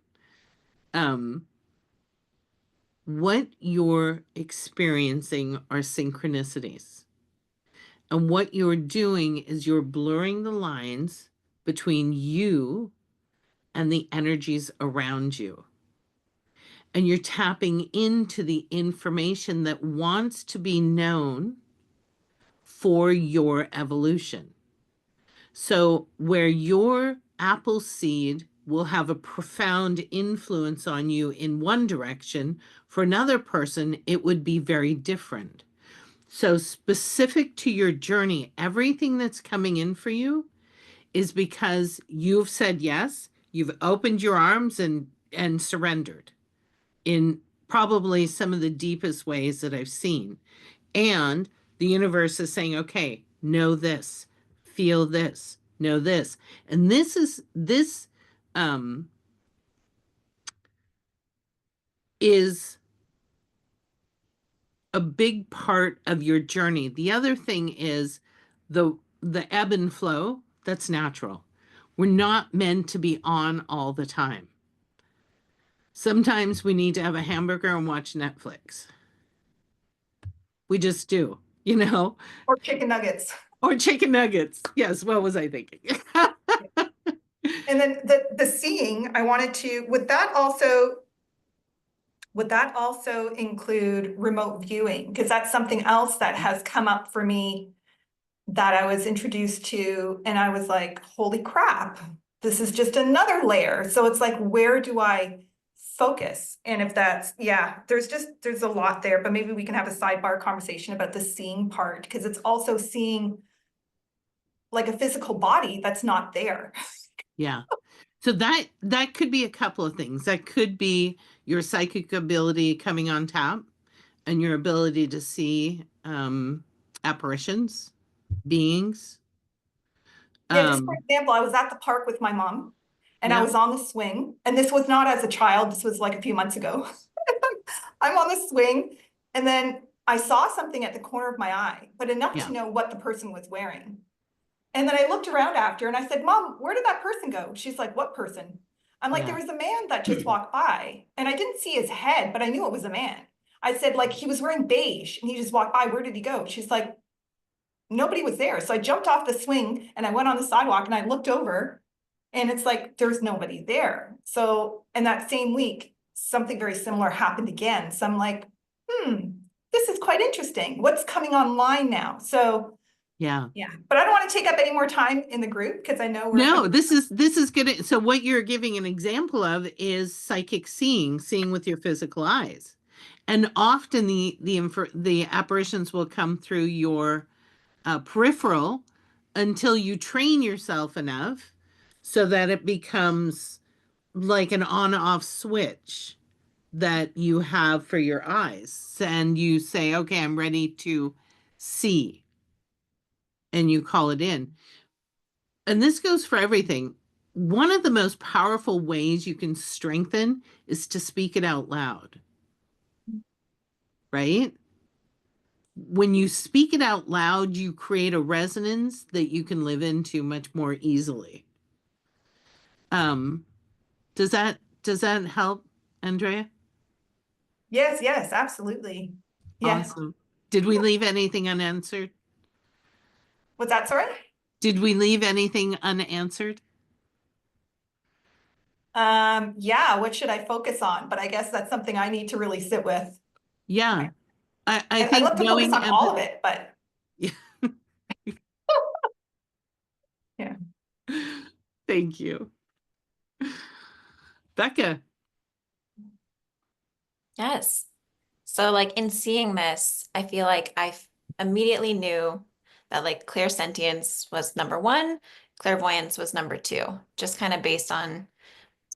What you're experiencing are synchronicities. And what you're doing is you're blurring the lines between you and the energies around you. And you're tapping into the information that wants to be known for your evolution. So where your apple seed will have a profound influence on you in one direction, for another person, it would be very different. So specific to your journey, everything that's coming in for you is because you've said yes, you've opened your arms and surrendered in probably some of the deepest ways that I've seen. And the universe is saying, okay, know this, feel this, know this. And this is a big part of your journey. The other thing is the ebb and flow. That's natural. We're not meant to be on all the time. Sometimes we need to have a hamburger and watch Netflix. We just do, you know? Or chicken nuggets. Or chicken nuggets. Yes, what was I thinking? And then the seeing, I wanted to, would that also include remote viewing? Because that's something else that has come up for me that I was introduced to, and I was like, holy crap, this is just another layer. So it's like, where do I focus? And if that's, yeah, there's a lot there, but maybe we can have a sidebar conversation about the seeing part, because it's also seeing like a physical body that's not there. Yeah. So that could be a couple of things. That could be your psychic ability coming on tap and your ability to see apparitions, beings. Yeah, just for example, I was at the park with my mom and I was on the swing, and this was not as a child, this was like a few months ago. I'm on the swing and then I saw something at the corner of my eye, but enough to know what the person was wearing. And then I looked around after and I said, Mom, where did that person go? She's like, what person? I'm like, there was a man that just walked by and I didn't see his head, but I knew it was a man. I said, like, he was wearing beige and he just walked by. Where did he go? She's like, nobody was there. So I jumped off the swing and I went on the sidewalk and I looked over and it's like, there's nobody there. So, and that same week, something very similar happened again. So I'm like, this is quite interesting. What's coming online now? So Yeah. yeah, but I don't want to take up any more time in the group because I know we're No, this is good. So what you're giving an example of is psychic seeing with your physical eyes. And often the apparitions will come through your peripheral until you train yourself enough so that it becomes like an on-off switch that you have for your eyes. And you say, okay, I'm ready to see. And you call it in. And this goes for everything. One of the most powerful ways you can strengthen is to speak it out loud. Right? When you speak it out loud, you create a resonance that you can live into much more easily. Does that help, Andrea? yes, absolutely. Yeah. Awesome. Did we leave anything unanswered? What's that, sorry? Did we leave anything unanswered? Yeah, what should I focus on? But I guess that's something I need to really sit with. Yeah. I I'd think love to focus knowing on all of it, but Yeah. yeah. Thank you. Becca. Yes. So like in seeing this, I feel like immediately knew that like clairsentience was number one, clairvoyance was number two, just kind of based on,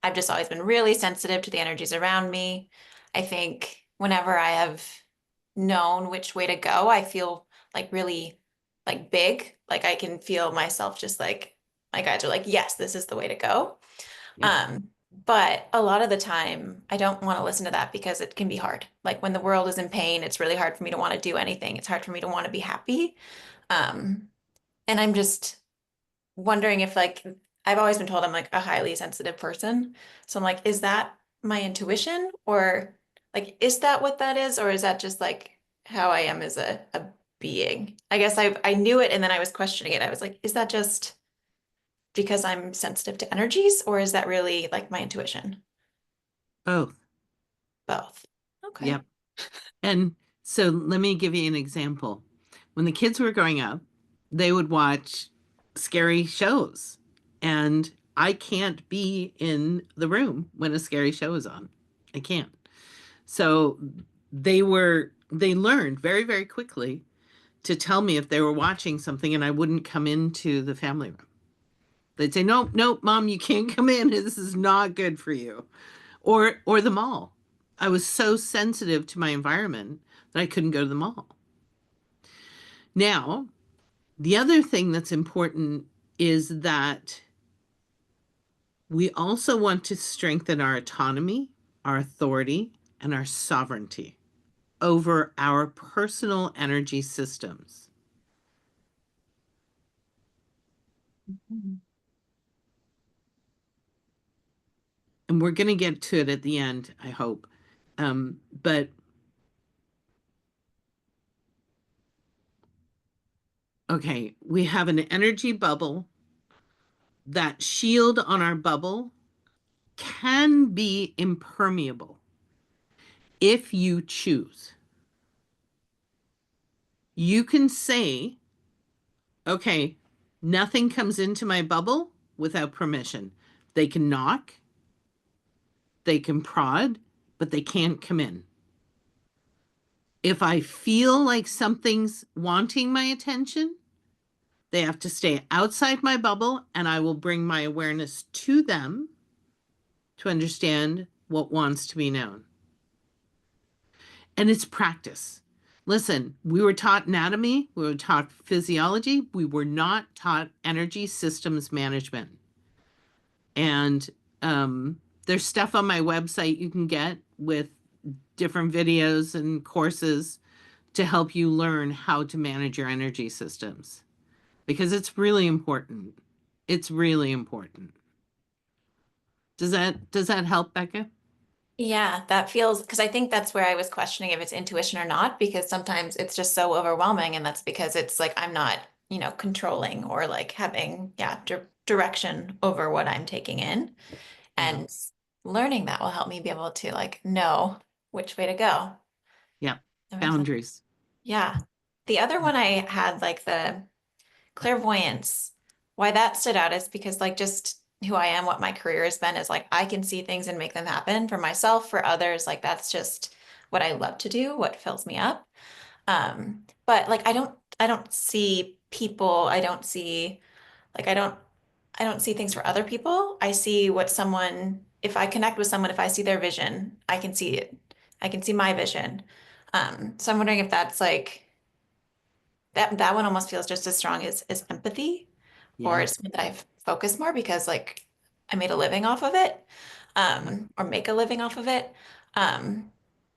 I've just always been really sensitive to the energies around me. I think whenever I have known which way to go, I feel like really like big, like I can feel myself just like my guides are like, yes, this is the way to go. Yeah. But a lot of the time, I don't want to listen to that because it can be hard. Like when the world is in pain, it's really hard for me to want to do anything. It's hard for me to want to be happy. And I'm just wondering if like, I've always been told I'm like a highly sensitive person. So I'm like, is that my intuition or like, is that what that is? Or is that just like how I am as a being? I guess I knew it and then I was questioning it. I was like, is that just because I'm sensitive to energies, or is that really like my intuition? Both. Both. Okay. Yep. And so let me give you an example. When the kids were growing up, they would watch scary shows, and I can't be in the room when a scary show is on. I can't. So they learned very, very quickly to tell me if they were watching something and I wouldn't come into the family room. They'd say, nope, mom, you can't come in. This is not good for you. Or the mall. I was so sensitive to my environment that I couldn't go to the mall. Now, the other thing that's important is that we also want to strengthen our autonomy, our authority, and our sovereignty over our personal energy systems. And we're going to get to it at the end, I hope. But okay, we have an energy bubble. That shield on our bubble can be impermeable if you choose. You can say, okay, nothing comes into my bubble without permission. They can knock, they can prod, but they can't come in. If I feel like something's wanting my attention, they have to stay outside my bubble, and I will bring my awareness to them to understand what wants to be known. And it's practice. Listen, we were taught anatomy, we were taught physiology, we were not taught energy systems management. And there's stuff on my website you can get with different videos and courses to help you learn how to manage your energy systems, because it's really important. It's really important. Does that help, Becca? Yeah, that feels, because I think that's where I was questioning if it's intuition or not, because sometimes it's just so overwhelming, and that's because it's like I'm not, controlling or like having, yeah, direction over what I'm taking in. Yeah. And learning that will help me be able to like know which way to go. Yeah. That makes sense. Boundaries. Yeah. The other one I had, like the clairvoyance, why that stood out is because like just who I am, what my career has been, is like I can see things and make them happen for myself, for others. Like that's just what I love to do, what fills me up. But like I don't see people, I don't see things for other people. I see what someone, if I connect with someone, if I see their vision, I can see it. I can see my vision. So I'm wondering if that's like that one almost feels just as strong as empathy, or Yeah. it's something that I've focused more because like I made a living off of it, or make a living off of it. Um,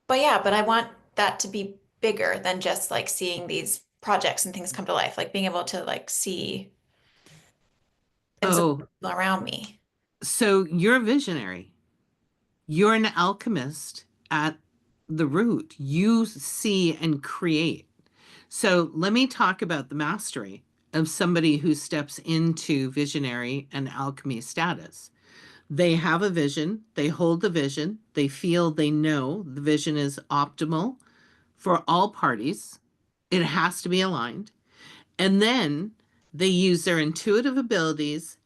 but yeah, but I want that to be bigger than just like seeing these projects and things come to life, like being able to like see and support Oh, people around me. so you're a visionary. You're an alchemist at the root. You see and create. So let me talk about the mastery of somebody who steps into visionary and alchemy status. They have a vision, they hold the vision, they feel they know the vision is optimal for all parties. It has to be aligned. And then they use their intuitive abilities,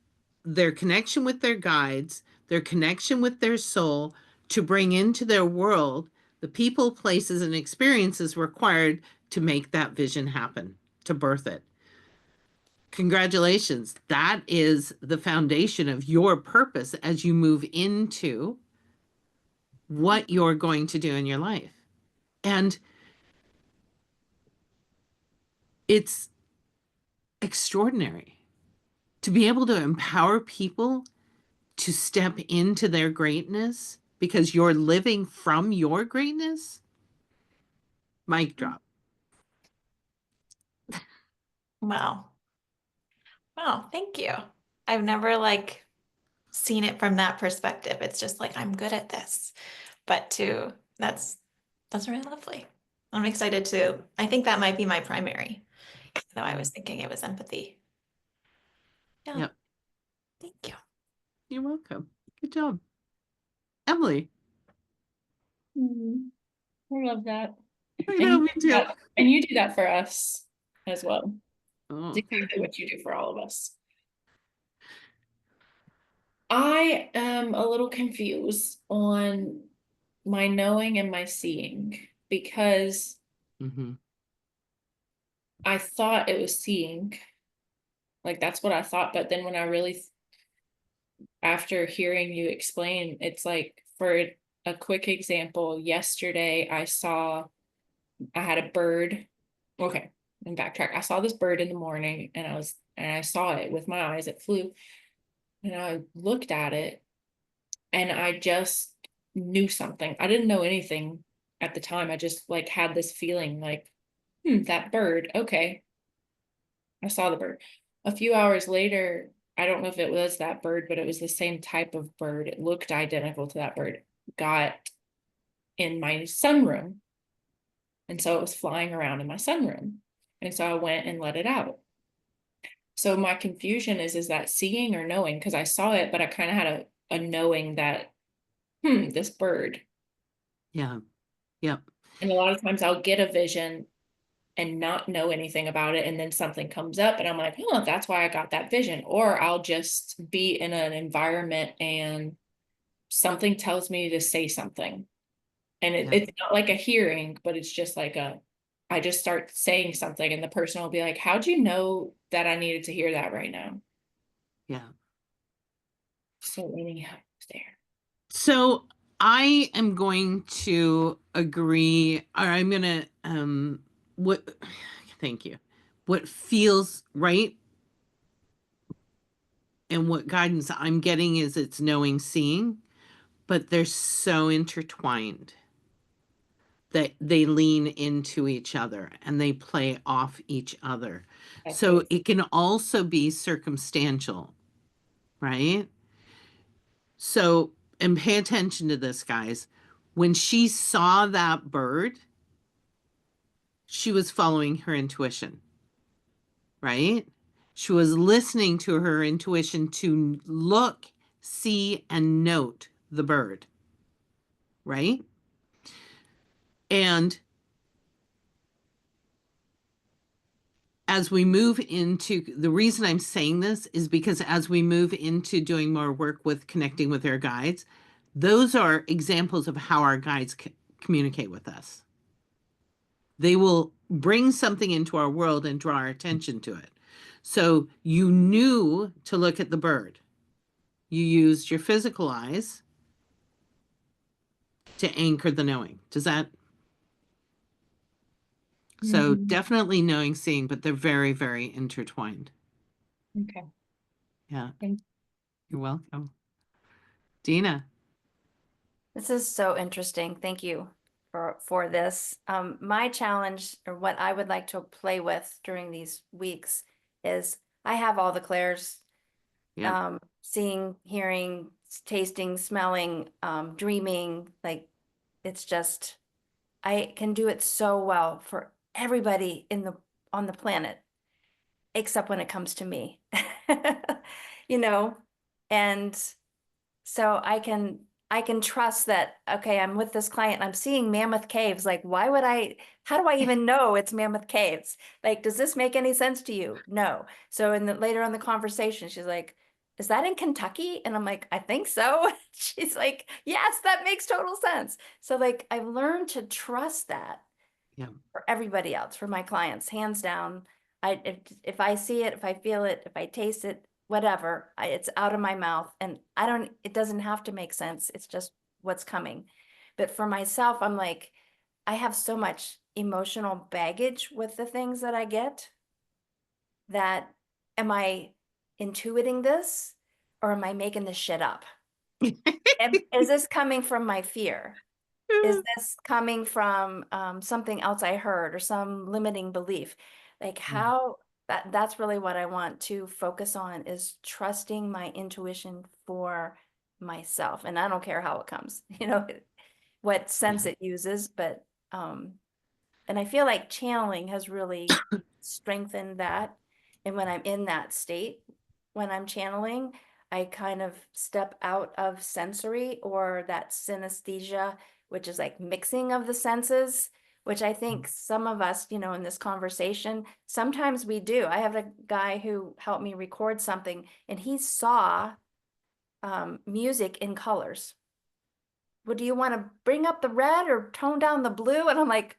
their connection with their guides, their connection with their soul to bring into their world the people, places, and experiences required to make that vision happen, to birth it. Congratulations. That is the foundation of your purpose as you move into what you're going to do in your life. And it's extraordinary to be able to empower people to step into their greatness because you're living from your greatness. Mic drop. Wow. Wow, thank you. I've never like seen it from that perspective. It's just like I'm good at this. But that's really lovely. I'm excited to, I think that might be my primary, though I was thinking it was empathy. Yeah, Yep. thank you. You're welcome. Good job. Emily. I love that. I And know, you me do too. that- and you do that for us as well. Oh, It's exactly what you do for all of us. I am a little confused on my knowing and my seeing, because mm-hmm. I thought it was seeing. Like that's what I thought, but then when I really, after hearing you explain, it's like, for a quick example, yesterday I had a bird. Okay, and backtrack. I saw this bird in the morning, and I saw it with my eyes. It flew, and I looked at it, and I just knew something. I didn't know anything at the time. I just like had this feeling like, that bird. Okay, I saw the bird. A few hours later, I don't know if it was that bird, but it was the same type of bird. It looked identical to that bird. Got in my sunroom. And so it was flying around in my sunroom. And so I went and let it out. So my confusion is that seeing or knowing? Because I saw it, but I kind of had a knowing that, this bird. Yeah. Yep. And a lot of times I'll get a vision and not know anything about it, and then something comes up and I'm like, oh, that's why I got that vision. Or I'll just be in an environment and something tells me to say something, and Yeah. it's not like a hearing, but it's just like I just start saying something, and the person will be like, how'd you know that I needed to hear that right now? Yeah. So anyhow, there. So I am going to agree, or I'm gonna what thank you. What feels right and what guidance I'm getting is it's knowing, seeing, but they're so intertwined that they lean into each other and they play off each other. So it can also be circumstantial, right? So, and pay attention to this, guys. when she saw that bird, she was following her intuition, right? She was listening to her intuition to look, see, and note the bird, right? And as we move into, the reason I'm saying this is because as we move into doing more work with connecting with our guides, those are examples of how our guides communicate with us. They will bring something into our world and draw our attention to it. So you knew to look at the bird. You used your physical eyes to anchor the knowing. Does that? So definitely knowing, seeing, but they're very, very intertwined. Okay. Yeah. Thank You're welcome. Dina. This is so interesting. Thank you for this. My challenge, or what I would like to play with during these weeks, is I have all the clairs, Yeah. seeing, hearing, tasting, smelling, dreaming. Like, it's just, I can do it so well for everybody on the planet, except when it comes to me, you know, and so I can trust that, okay, I'm with this client and I'm seeing Mammoth Caves. Like, how do I even know it's Mammoth Caves? Like, does this make any sense to you? No. So later on the conversation, she's like, is that in Kentucky? And I'm like, I think so. She's like, yes, that makes total sense. So like, I've learned to trust that. Yeah. For everybody else, for my clients, hands down. If I see it, if I feel it, if I taste it, whatever, it's out of my mouth, and it doesn't have to make sense. It's just what's coming. But for myself, I'm like, I have so much emotional baggage with the things that I get, that am I intuiting this, or am I making this shit up? Is this coming from my fear? Is this coming from something else I heard, or some limiting belief? Like, how that's really what I want to focus on, is trusting my intuition for myself. And I don't care how it comes, what sense it uses, but and I feel like channeling has really strengthened that. And when I'm in that state, when I'm channeling, I kind of step out of sensory, or that synesthesia, which is like mixing of the senses, which I think some of us, in this conversation, sometimes we do. I have a guy who helped me record something, and he saw music in colors. Well, do you want to bring up the red or tone down the blue? And I'm like,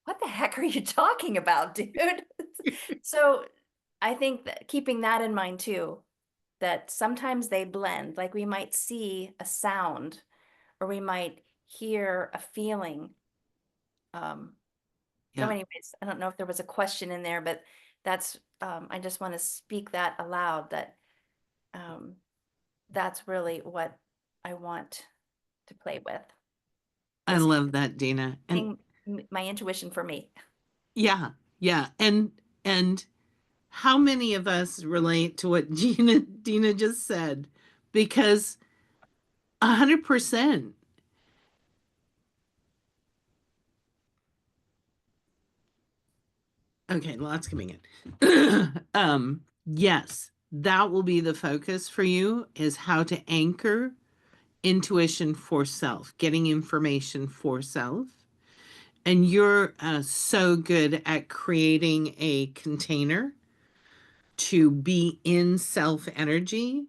what the heck are you talking about, dude? So I think that keeping that in mind too, that sometimes they blend. Like, we might see a sound, or we might hear a feeling. So anyways, I don't know if there was a question in there, but that's, I just want to speak that aloud, that that's really what I want to play with. I love that, Dina. And my intuition for me. yeah. And how many of us relate to what Dina just said? Because 100%. Okay, lots coming in. Yes, that will be the focus for you, is how to anchor intuition for self, getting information for self. And you're so good at creating a container to be in self energy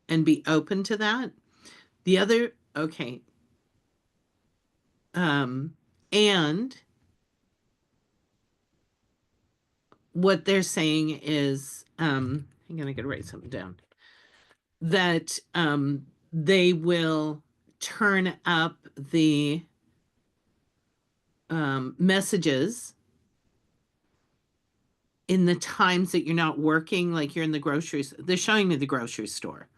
and be open to that. The other, okay. And what they're saying is, hang on, I gotta write something down, that they will turn up the messages in the times that you're not working, like you're in the groceries. They're showing me the grocery store.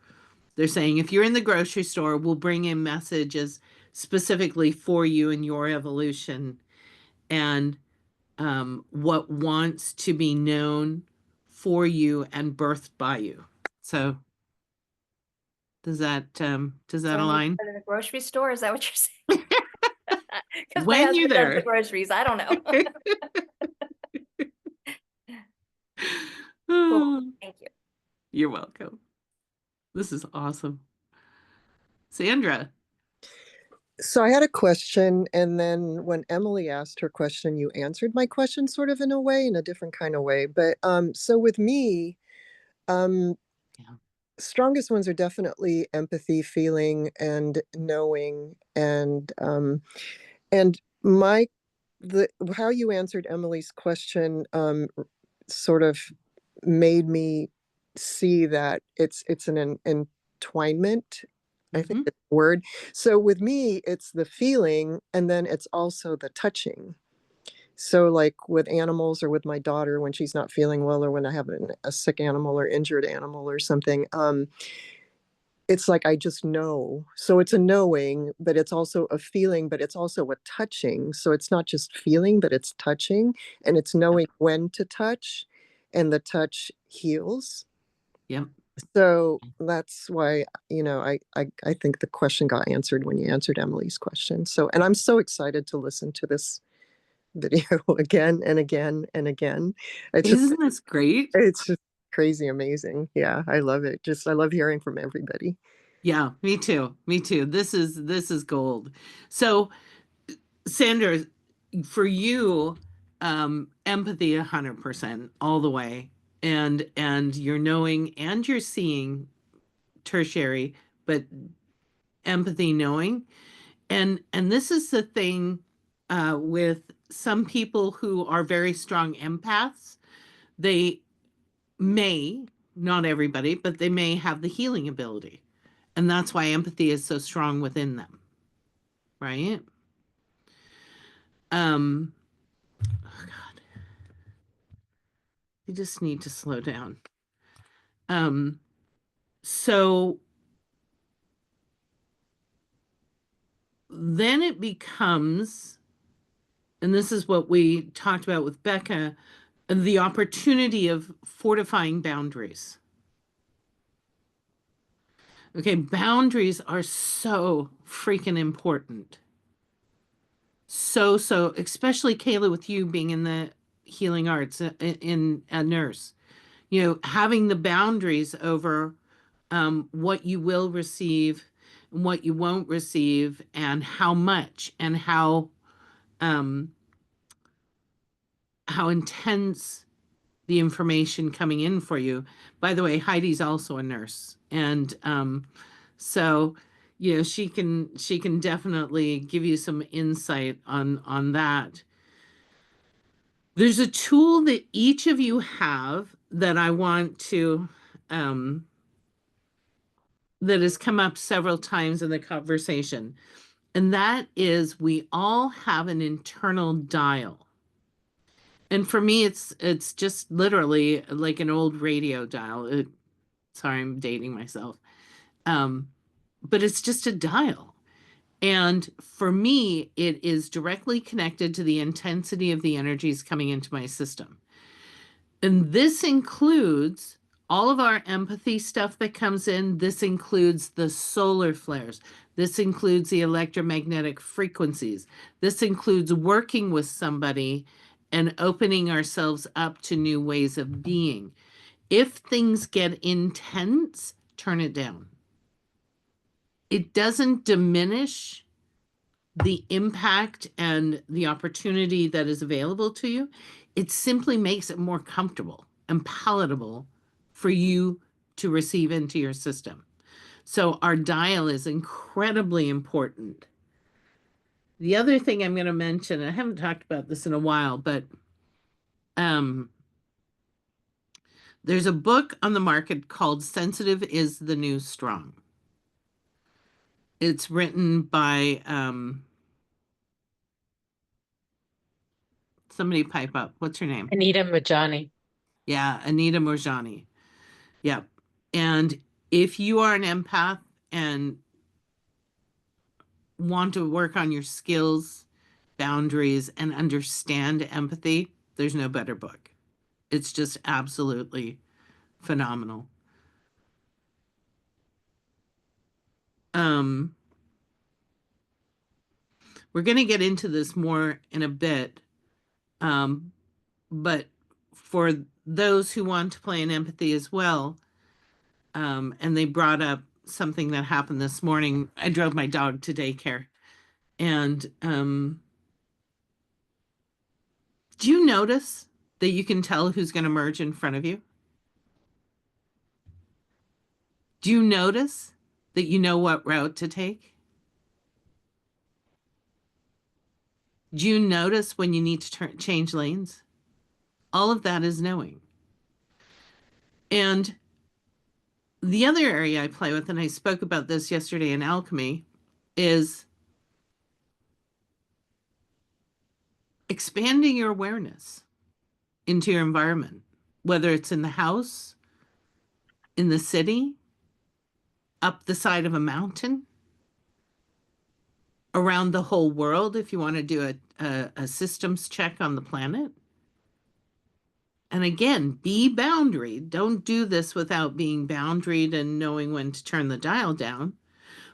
They're saying, if you're in the grocery store, we'll bring in messages specifically for you and your evolution, and what wants to be known for you and birthed by you. So does that So I need to align? go to the grocery store? Is that what you're saying? Because my When you're husband does the there. groceries. I don't know. Cool. Oh, Thank you. you're welcome. This is awesome. Sandra. So I had a question, and then when Emily asked her question, you answered my question sort of in a way, in a different kind of way. But so with me, Yeah. strongest ones are definitely empathy, feeling, and knowing, and my the how you answered Emily's question sort of made me see that it's an entwinement. I think Mhm. it's the word. So with me, it's the feeling, and then it's also the touching. So like with animals or with my daughter when she's not feeling well or when I have a sick animal or injured animal or something, it's like I just know. So it's a knowing, but it's also a feeling, but it's also a touching. So it's not just feeling, but it's touching, and it's knowing when to touch, and the touch heals. Yep. So that's why, I think the question got answered when you answered Emily's question. So, and I'm so excited to listen to this video again and again and again. Isn't this great? It's just crazy amazing. Yeah, I love it. Just I love hearing from everybody. Yeah, me too. Me too. This is gold. So, Sandra, for you, empathy 100% all the way. And you're knowing and you're seeing tertiary, but empathy knowing. And this is the thing with some people who are very strong empaths. They may, not everybody, but they may have the healing ability. And that's why empathy is so strong within them. Right? Oh God. You just need to slow down. So then it becomes, and this is what we talked about with Becca, the opportunity of fortifying boundaries. Okay, boundaries are so freaking important. So, especially Kayla, with you being in the healing arts, in a nurse, having the boundaries over what you will receive, what you won't receive, and how much, and how intense the information coming in for you. By the way, Heidi's also a nurse, and so she can definitely give you some insight on that. There's a tool that each of you have that I want to that has come up several times in the conversation, and that is we all have an internal dial. And for me, it's just literally like an old radio dial. Sorry, I'm dating myself. But it's just a dial. And for me, it is directly connected to the intensity of the energies coming into my system. And this includes all of our empathy stuff that comes in. This includes the solar flares. This includes the electromagnetic frequencies. This includes working with somebody and opening ourselves up to new ways of being. If things get intense, turn it down. It doesn't diminish the impact and the opportunity that is available to you. It simply makes it more comfortable and palatable for you to receive into your system. So our dial is incredibly important. The other thing I'm going to mention, I haven't talked about this in a while, but there's a book on the market called Sensitive is the New Strong. It's written by somebody pipe up. What's her name? Anita Majani. Yeah, Anita Moorjani. Yep. And if you are an empath and want to work on your skills, boundaries, and understand empathy, there's no better book. It's just absolutely phenomenal. We're going to get into this more in a bit. But for those who want to play in empathy as well, and they brought up something that happened this morning. I drove my dog to daycare, and do you notice that you can tell who's going to merge in front of you? Do you notice that you know what route to take? Do you notice when you need to change lanes? All of that is knowing. And the other area I play with, and I spoke about this yesterday in Alchemy, is expanding your awareness into your environment, whether it's in the house, in the city, up the side of a mountain, around the whole world if you want to do a systems check on the planet. And again, be boundaried. Don't do this without being boundaried and knowing when to turn the dial down.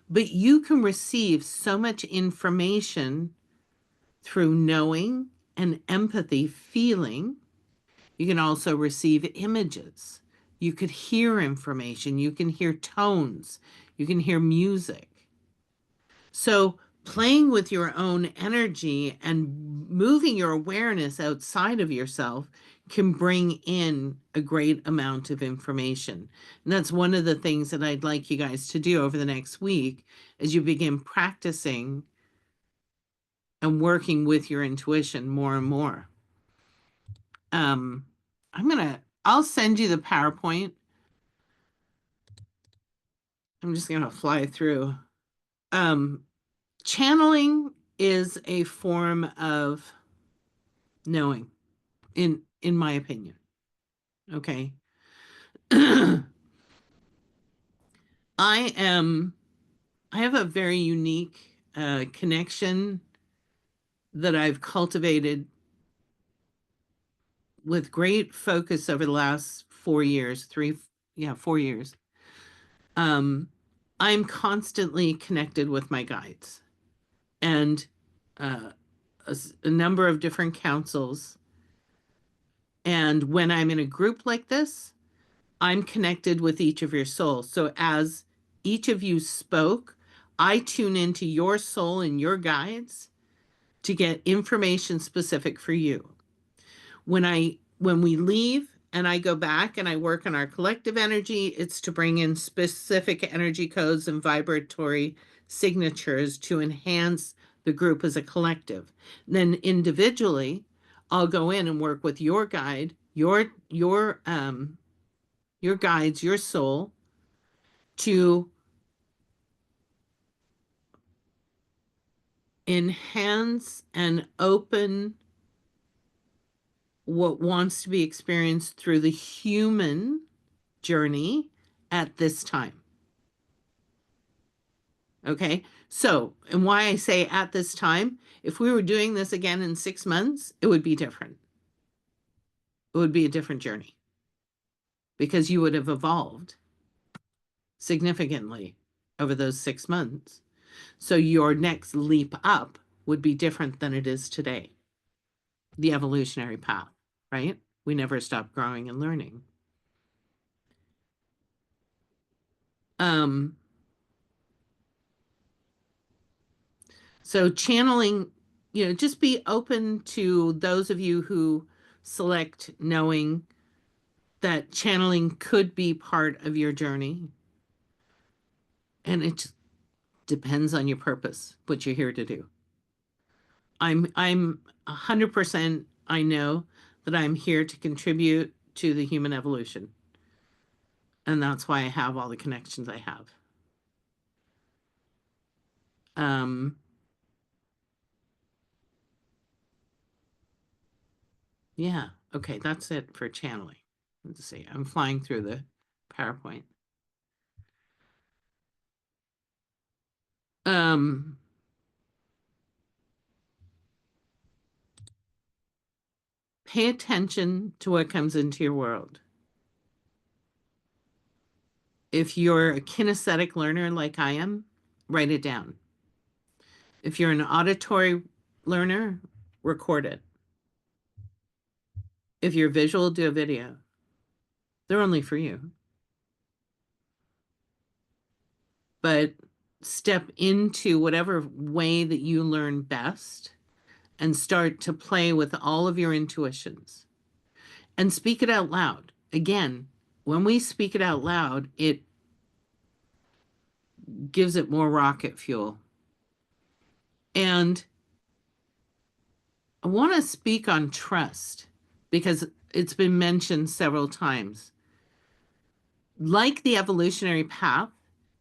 But you can receive so much information through knowing and empathy, feeling. You can also receive images. You could hear information. You can hear tones. You can hear music. So playing with your own energy and moving your awareness outside of yourself can bring in a great amount of information. And that's one of the things that I'd like you guys to do over the next week as you begin practicing and working with your intuition more and more. I'll send you the PowerPoint. I'm just gonna fly through. Channeling is a form of knowing, in my opinion. Okay. I have a very unique connection that I've cultivated with great focus over the last 4 years, 4 years. I'm constantly connected with my guides and a number of different councils. And when I'm in a group like this, I'm connected with each of your souls. So as each of you spoke, I tune into your soul and your guides to get information specific for you. When we leave and I go back and I work on our collective energy, it's to bring in specific energy codes and vibratory signatures to enhance the group as a collective. Then individually, I'll go in and work with your guide, your guides, your soul, to enhance and open what wants to be experienced through the human journey at this time. Okay, so, and why I say at this time, if we were doing this again in 6 months, it would be different. It would be a different journey because you would have evolved significantly over those 6 months. So your next leap up would be different than it is today. The evolutionary path, right? We never stop growing and learning. So channeling, just be open to those of you who select knowing that channeling could be part of your journey. And it just depends on your purpose, what you're here to do. I'm 100%, I know that I'm here to contribute to the human evolution. And that's why I have all the connections I have. Yeah, okay, that's it for channeling. Let's see, I'm flying through the PowerPoint. Pay attention to what comes into your world. If you're a kinesthetic learner like I am, write it down. If you're an auditory learner, record it. If you're visual, do a video. They're only for you. But step into whatever way that you learn best and start to play with all of your intuitions and speak it out loud. Again, when we speak it out loud, it gives it more rocket fuel. And I want to speak on trust because it's been mentioned several times. Like the evolutionary path,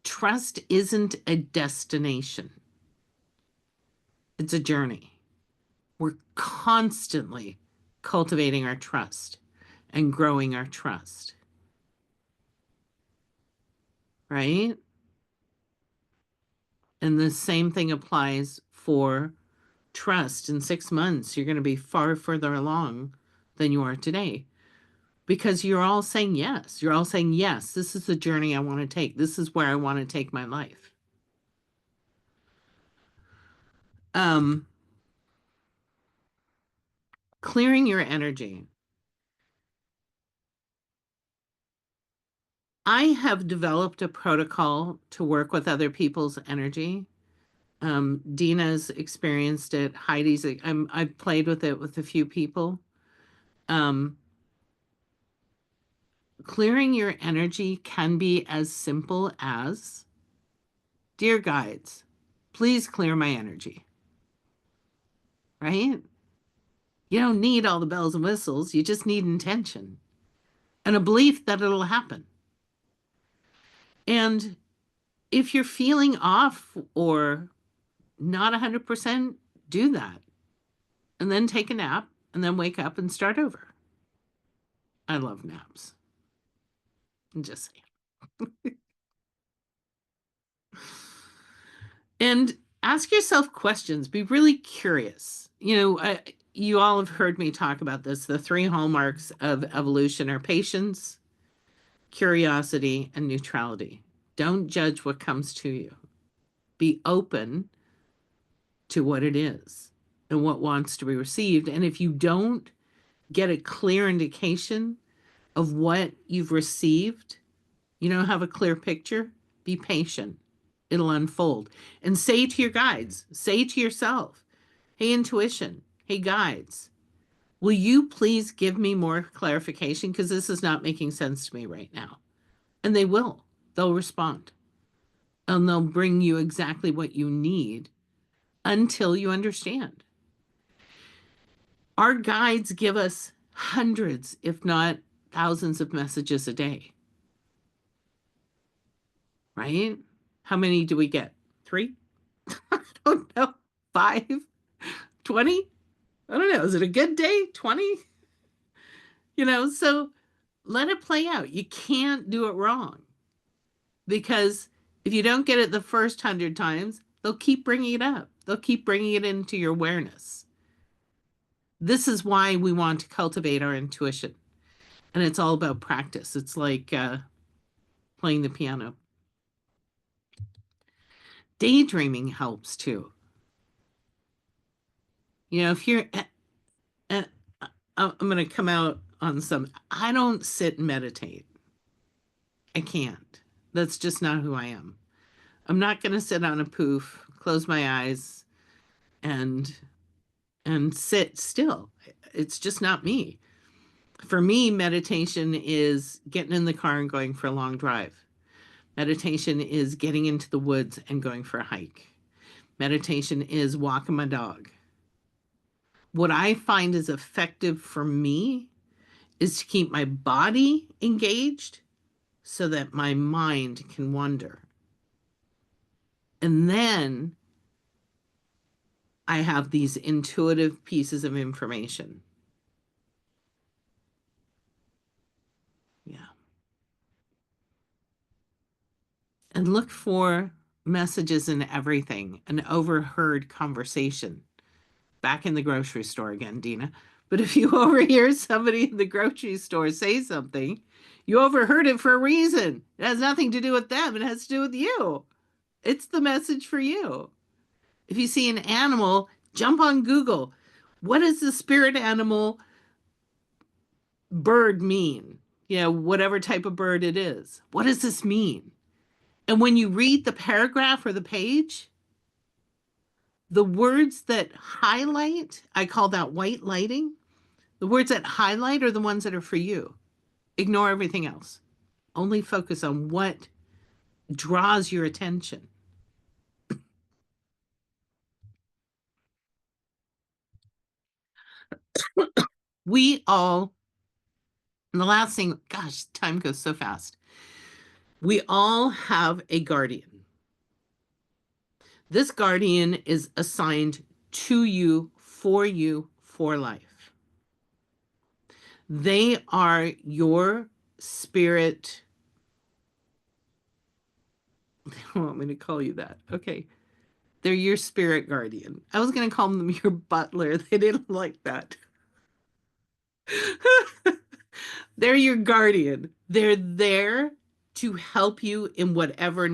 trust isn't a destination. It's a journey. We're constantly cultivating our trust and growing our trust. Right? And the same thing applies for trust. In 6 months, you're going to be far further along than you are today because you're all saying yes. You're all saying, yes, this is the journey I want to take. This is where I want to take my life. Clearing your energy. I have developed a protocol to work with other people's energy. Dina's experienced it. Heidi's, I've played with it with a few people. Clearing your energy can be as simple as, dear guides, please clear my energy. Right? You don't need all the bells and whistles. You just need intention and a belief that it'll happen. And if you're feeling off or not 100%, do that. And then take a nap and then wake up and start over. I love naps. I'm just saying. And ask yourself questions. Be really curious. You know, you all have heard me talk about this. The 3 hallmarks of evolution are patience, curiosity, and neutrality. Don't judge what comes to you. Be open to what it is and what wants to be received. And if you don't get a clear indication of what you've received, you don't have a clear picture, be patient. It'll unfold. And say to your guides, say to yourself, hey, intuition, hey, guides, will you please give me more clarification? Because this is not making sense to me right now. And they will. They'll respond. And they'll bring you exactly what you need until you understand. Our guides give us hundreds, if not thousands of messages a day. Right? How many do we get? 3? I don't know. 5? 20? I don't know. Is it a good day? 20? You know, so let it play out. You can't do it wrong. Because if you don't get it the first 100 times, they'll keep bringing it up. They'll keep bringing it into your awareness. This is why we want to cultivate our intuition. And it's all about practice. It's like playing the piano. Daydreaming helps too. You know, if you're, I'm going to come out on some, I don't sit and meditate. I can't. That's just not who I am. I'm not going to sit on a poof, close my eyes, and sit still. It's just not me. For me, meditation is getting in the car and going for a long drive. Meditation is getting into the woods and going for a hike. Meditation is walking my dog. What I find is effective for me is to keep my body engaged so that my mind can wander. And then I have these intuitive pieces of information. Yeah. And look for messages in everything, an overheard conversation. Back in the grocery store again, Dina. But if you overhear somebody in the grocery store say something, you overheard it for a reason. It has nothing to do with them. It has to do with you. It's the message for you. If you see an animal, jump on Google. What does the spirit animal bird mean? You know, whatever type of bird it is. What does this mean? And when you read the paragraph or the page, the words that highlight, I call that white lighting. The words that highlight are the ones that are for you. Ignore everything else. Only focus on what draws your attention. We all, and the last thing, gosh, time goes so fast. We all have a guardian. This guardian is assigned to you for life. They are your spirit. They don't want me to call you that. Okay. They're your spirit guardian. I was going to call them your butler. They didn't like that. They're your guardian. They're there to help you in whatever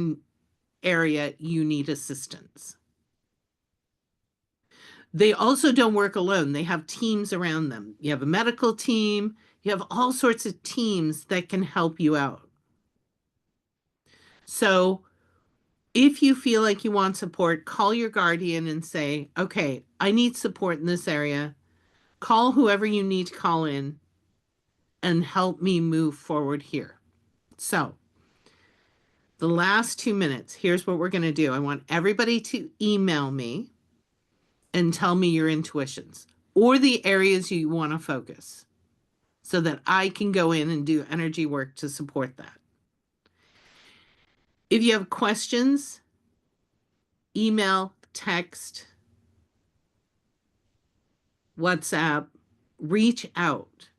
area you need assistance. They also don't work alone. They have teams around them. You have a medical team. You have all sorts of teams that can help you out. So if you feel like you want support, call your guardian and say, okay, I need support in this area. Call whoever you need to call in and help me move forward here. So the last 2 minutes, here's what we're going to do. I want everybody to email me and tell me your intuitions or the areas you want to focus so that I can go in and do energy work to support that. If you have questions, email, text, WhatsApp, reach out.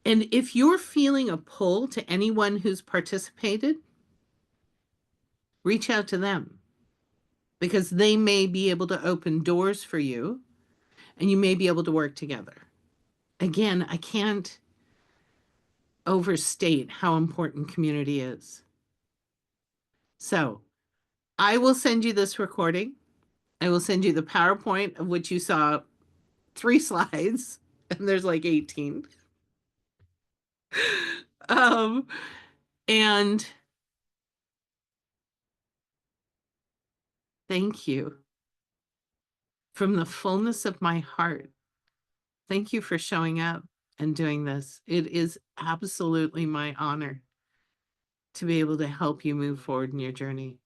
And if you're feeling a pull to anyone who's participated, reach out to them because they may be able to open doors for you and you may be able to work together. Again, I can't overstate how important community is. So I will send you this recording. I will send you the PowerPoint of which you saw 3 slides and there's like 18. And thank you from the fullness of my heart. Thank you for showing up and doing this. It is absolutely my honor to be able to help you move forward in your journey.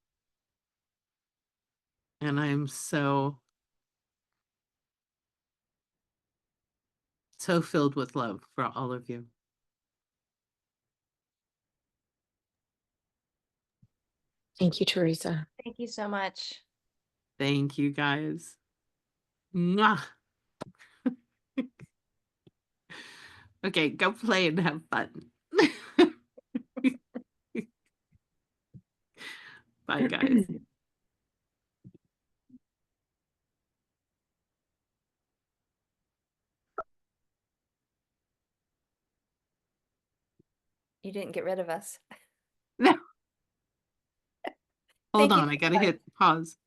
And I'm so filled with love for all of you. Thank you, Teresa. Thank you so much. Thank you, guys. Mwah. Okay, go play and have fun. Bye, guys. You didn't get rid of us. No. Hold Thank you on, I so gotta much. hit pause.